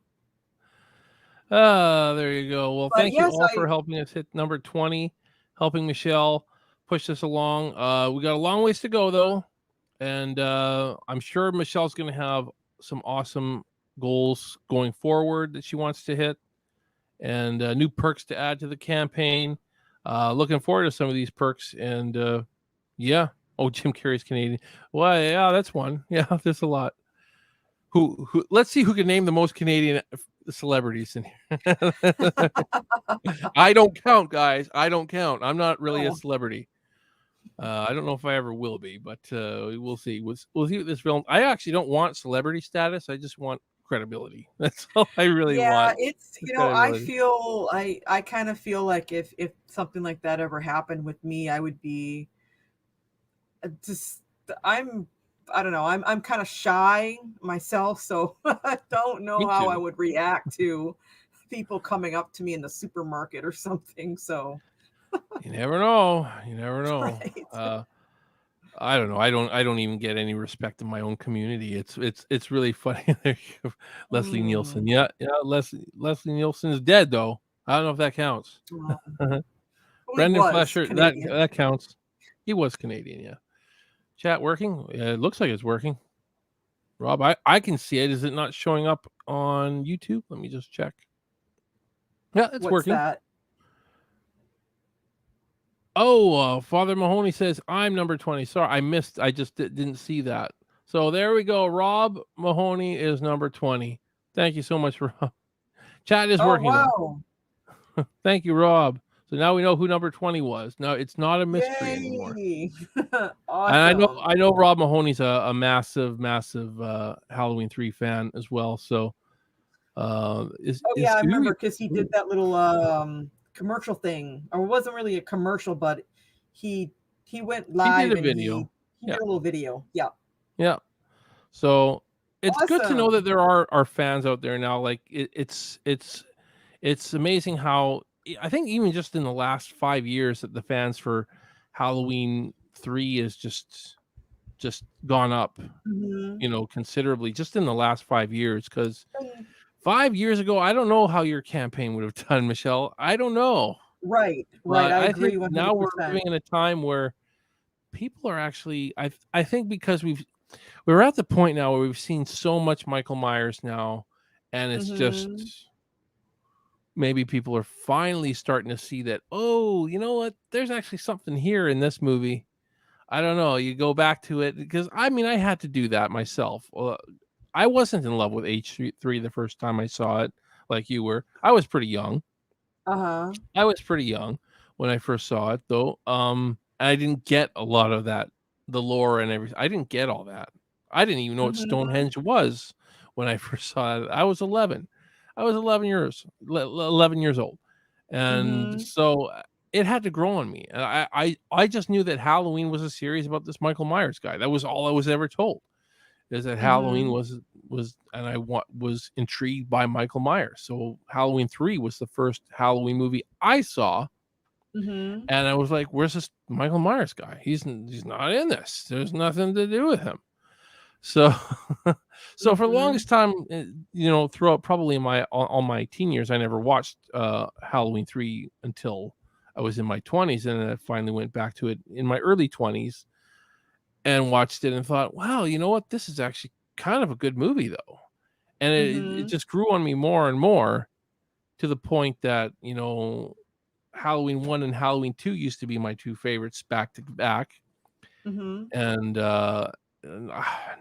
Ah, there you go. Well, But thank you yes, all for helping us hit number 20, helping Michelle push this along. We got a long ways to go though, and I'm sure Michelle's going to have some awesome goals going forward that she wants to hit, and new perks to add to the campaign. Looking forward to some of these perks, and yeah. Oh, Jim Carrey's Canadian. Well, yeah, that's one. Yeah, there's a lot. Who? Let's see who can name the most Canadian celebrities in here. I don't count, guys. I don't count. I'm not really a oh, celebrity. I don't know if I ever will be, but we'll see. We'll see with this film. I actually don't want celebrity status. I just want credibility. That's all I really yeah, want. it's Credibility. I kind of feel like if something like that ever happened with me, I would be just I'm I don't know, I'm kind of shy myself, so I don't know Me how I too. would react to people coming up to me in the supermarket or something. So You never know. You never know. right. I don't know. I don't even get any respect in my own community. It's really funny. There you go. Leslie Nielsen. Mm, Yeah, yeah. Leslie Nielsen is dead though. I don't know if that counts. well, well, he Brendan was Flesher. Canadian. That counts. He was Canadian. Yeah. Chat working? Yeah, it looks like it's working. Rob, I can see it. Is it not showing up on YouTube? Let me just check. Yeah, it's What's working. that? Oh, Father Mahoney says I'm number 20. Sorry, I missed. I just didn't see that. So there we go. Rob Mahoney is number 20. Thank you so much, Rob. Chat is Oh working though. wow. Thank you, Rob. So now we know who number 20 was. Now it's not a mystery anymore. Yay. And Awesome. I know Rob Mahoney's a massive, massive Halloween 3 fan as well. So is Oh yeah, I who remember because he did that little commercial thing, or it wasn't really a commercial, but he he went he did live a and video. he Yeah. did a little video. Yeah, Yeah. So it's good to know that awesome. there are fans out there now. Like it's amazing how I think even just in the last 5 years that the fans for Halloween 3 is just gone up, Hmm. considerably just in the last 5 years. Because 5 years ago, I don't know how your campaign would have done, Michelle. I don't know, Right, right. but I I agree think now we're 100%. living in a time where people are actually. I think because we're at the point now where we've seen so much Michael Myers now, and it's Hmm. just maybe people are finally starting to see that, oh, you know what? There's actually something here in this movie. I don't know. You go back to it because I mean, I had to do that myself. I wasn't in love with H3 the first time I saw it, like you were. I was pretty young. Uh-huh. I was pretty young when I first saw it, though. I didn't get a lot of that, the lore and everything. I didn't get all that. I didn't even know what Hmm. Stonehenge was when I first saw it. I was 11. I was 11 years old, and Hmm. so it had to grow on me. And I just knew that Halloween was a series about this Michael Myers guy. That was all I was ever told. Is that Halloween Hmm. was and was intrigued by Michael Myers. So Halloween 3 was the first Halloween movie I saw, Hmm. and I was like, "Where's this Michael Myers guy? He's not in this. There's nothing to do with him." So, so for the Hmm. longest time, throughout probably my all my teen years, I never watched Halloween 3 until I was in my 20s, and then I finally went back to it in my early 20s and watched it and thought, wow, you know what? This is actually kind of a good movie, though. And it Mhm. just grew on me more and more to the point that, Halloween 1 and Halloween 2 used to be my two favorites back to back. Mhm. And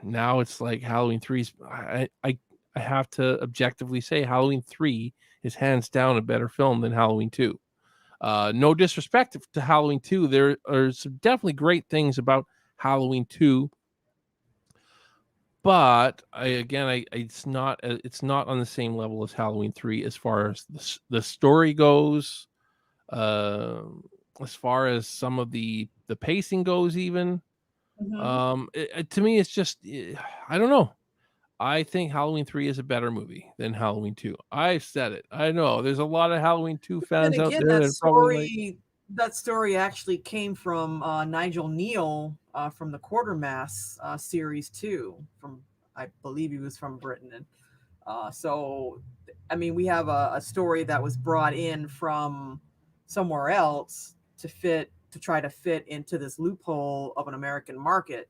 now it's like Halloween 3's. I have to objectively say Halloween 3 is hands down a better film than Halloween 2. No disrespect to Halloween 2. There are some definitely great things about Halloween 2, but it's not on the same level as Halloween 3 as far as the story goes, uh, as far as some of the pacing goes even. Mhm. To me, it's just, I don't know. I think Halloween 3 is a better movie than Halloween 2. I said it. I know there's a lot of Halloween 2 Then fans out again, there that are probably like, that story actually came from Nigel Neal from the Quartermass series too. From I believe he was from Britain, and so I mean we have a story that was brought in from somewhere else to try to fit into this loophole of an American market,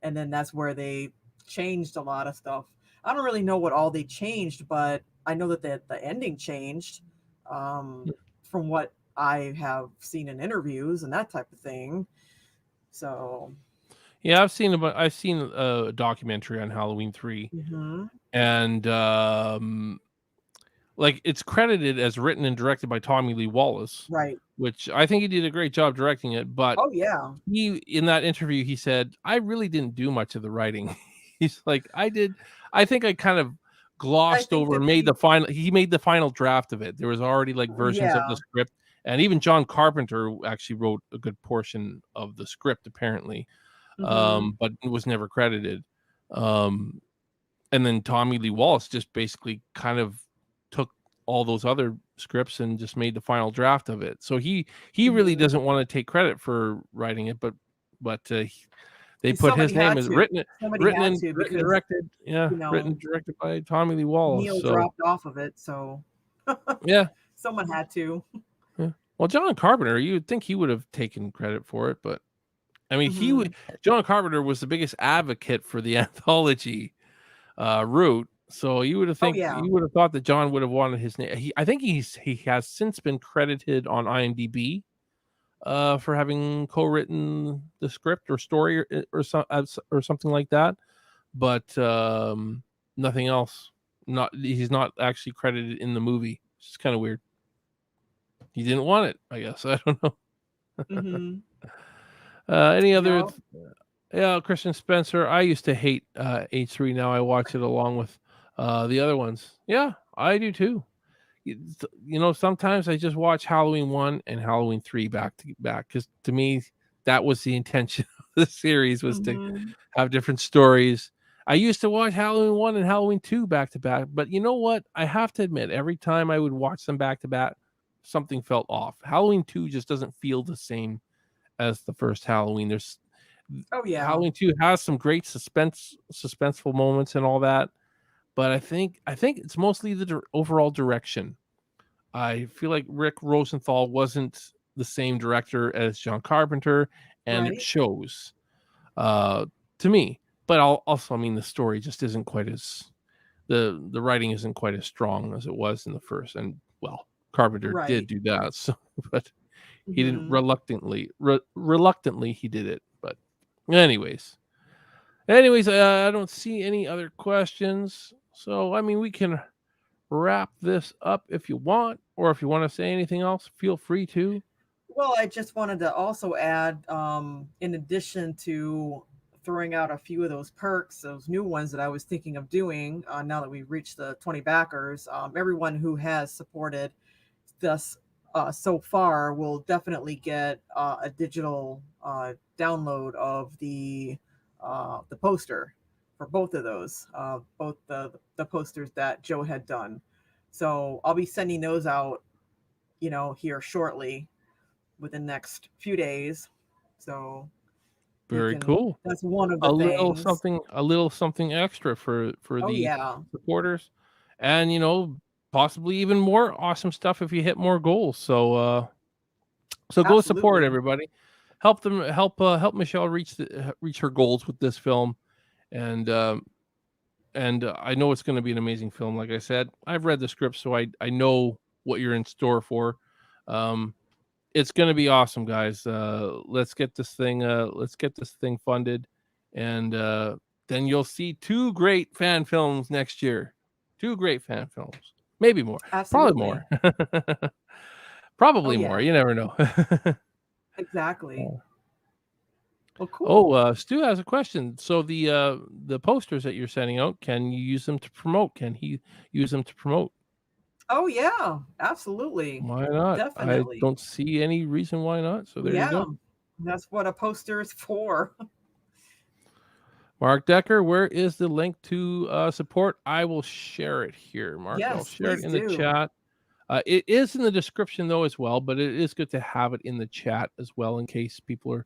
and then that's where they changed a lot of stuff. I don't really know what all they changed, but I know that the ending changed from what I have seen in interviews and that type of thing. So, yeah, I've seen a documentary on Halloween 3, mhm, and like it's credited as written and directed by Tommy Lee Wallace, right. which I think he did a great job directing it. But Oh yeah, he, in that interview, he said, I really didn't do much of the writing. He's like, I think I kind of I glossed think over that and he made the final draft of it. There was already like versions of the yeah. script, and even John Carpenter actually wrote a good portion of the script apparently, Mhm. but it was never credited. Um, and then Tommy Lee Wallace just basically kind of took all those other scripts and just made the final draft of it. So he really Mhm. doesn't want to take credit for writing it, but they put Somebody his name had as to. Somebody written had and to written because directed, yeah, written you know directed by Tommy Lee Wallace. Neil So dropped off of it, so yeah, someone had to. yeah. Well, John Carpenter, you would think he would have taken credit for it, but I mean, Mhm. John Carpenter was the biggest advocate for the anthology route. So Oh yeah. you would have thought that John would have wanted his name. I think he has since been credited on IMDb for having co-written the script or story or something like that, but nothing else. Not He's not actually credited in the movie. It's kind of weird. He didn't want it, I guess. I don't know. Mhm. Any other? Yep. Yeah, Christian Spencer. I used to hate H3. Now I watch it along with the other ones. Yeah, I do too. Sometimes I just watch Halloween 1 and Halloween 3 back to back because to me, that was the intention of the series, was to Mhm. have different stories. I used to watch Halloween 1 and Halloween 2 back to back, but you know what? I have to admit, every time I would watch them back to back, something felt off. Halloween 2 just doesn't feel the same as the first Halloween. Oh yeah. Halloween 2 has some great suspenseful moments and all that, but I think it's mostly the overall direction. I feel like Rick Rosenthal wasn't the same director as John Carpenter, and it Right. shows uh, to me. But also, I mean, the story just isn't quite as the writing isn't quite as strong as it was in the first. And well, Carpenter did Right. do that, so but he didn't Mhm. reluctantly he did it. But anyways, I don't see any other questions. So I mean, we can wrap this up if you want, or if you want to say anything else, feel free to. Well, I just wanted to also add, in addition to throwing out a few of those perks, those new ones that I was thinking of doing, now that we've reached the 20 backers, everyone who has supported this so far will definitely get a digital download of the poster for both of those, both the posters that Joe had done. So I'll be sending those out, here shortly within the next few days. So you Very can, cool. that's one of the things. A little something extra for Oh, the yeah. supporters, and possibly even more awesome stuff if you hit more goals. So So go support Absolutely. everybody. Help them. Help Michelle reach her goals with this film, and I know it's going to be an amazing film. Like I said, I've read the script, so I know what you're in store for. Um, it's going to be awesome, guys. Let's get this thing funded, and then you'll see 2 great fan films next year. 2 great fan films, maybe more, probably Absolutely. more, Oh probably more. yeah, You never know. exactly. Well, Oh, cool. Stu has a question. So the posters that you're sending out, can you use them to promote? Can he use them to promote? Oh yeah, absolutely. Why not? I Definitely. don't see any reason why not. So there you Yeah. go. That's what a poster is for. Mark Decker, where is the link to support? I will share it here, Mark. I'll Yes, share it please in the do. chat. It is in the description though as well, but it is good to have it in the chat as well in case people are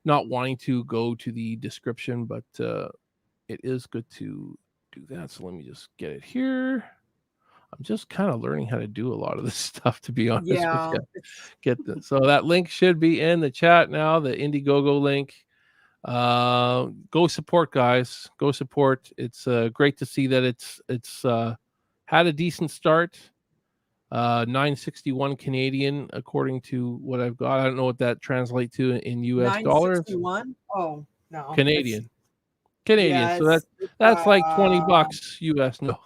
not wanting to go to the description. But it is good to do that. So let me just get it here. I'm just kind of learning how to do a lot of this stuff, to be honest with Yeah. you. So that link should be in the chat now, the Indiegogo link. Go support, guys. Go support. It's great to see that it's had a decent start. 961 Canadian, according to what I've got. I don't know what that translates to in US dollars. 961. Oh, no. It's Canadian. Canadian. yeah, So it's that's like $20 US. No,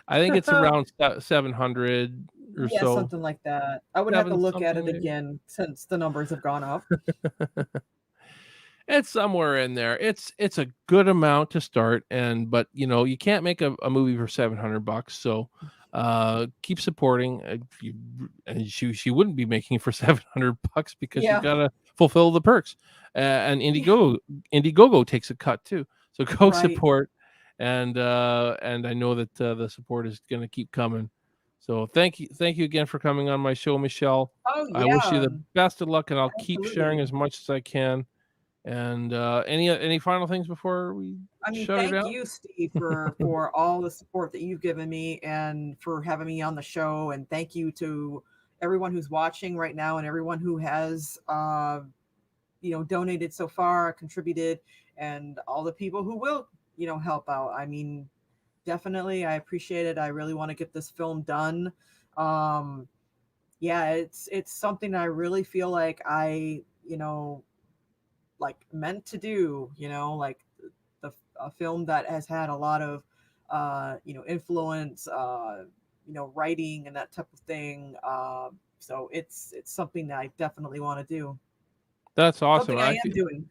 I think it's around 700 or yeah, so. something like that. I would have to 7 look at something it maybe. again since the numbers have gone up. It's somewhere in there. It's a good amount to start, but you can't make a movie for $700. So keep supporting. And she wouldn't be making it for $700 because she's Yeah. got to fulfill the perks. And Yeah. Indiegogo takes a cut too. So go Right. support, and I know that the support is going to keep coming. So thank you again for coming on my show, Michelle. Oh, I wish you yeah. the best of luck, and I'll keep sharing Absolutely. as much as I can. And any final things before we I mean, shut her thank down? you, Steve, for all the support that you've given me and for having me on the show. And thank you to everyone who's watching right now and everyone who has donated so far, contributed, and all the people who will, help out. I mean, definitely I appreciate it. I really want to get this film done. Um, yeah, it's something I really feel like like meant to do, like the a film that has had a lot of influence, writing and that type of thing. So it's something that I definitely want to do. That's awesome. Something I am doing.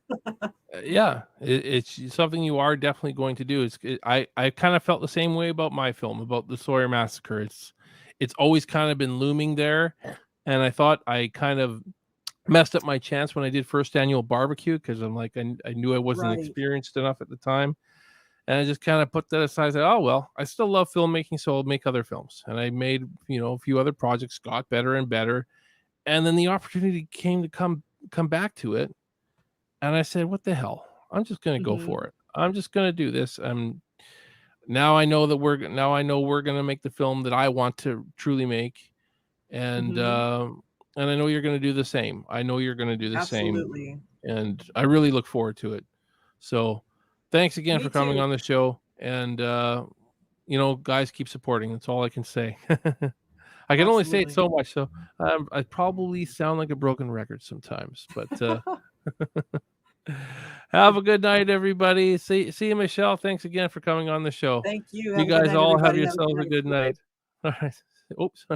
Yeah, it's something you are definitely going to do. I kind of felt the same way about my film, about the Sawyer Massacre. It's always kind of been looming there, and I thought I kind of messed up my chance when I did first annual barbecue because I'm like I knew I wasn't Right. experienced enough at the time. And I just kind of put that aside. I said, oh, well, I still love filmmaking, so I'll make other films. And I made, a few other projects, got better and better. And then the opportunity came to come back to it. And I said, what the hell? I'm just going to go Hmm. for it. I'm just going to do this. Now I know we're going to make the film that I want to truly make. And, Hmm. uh, and I know you're going to do the same. I know you're going to do the same. Absolutely. And I really look forward to it. So thanks again for Me coming too. on the show. And, guys, keep supporting. That's all I can say. I can only say it Absolutely. so much. So I probably sound like a broken record sometimes, but have a good night, everybody. See you, Michelle. Thanks again for coming on the show. Thank you. You Have a good guys night, all have everybody. Have a good yourselves a night. good night. All right. Oops.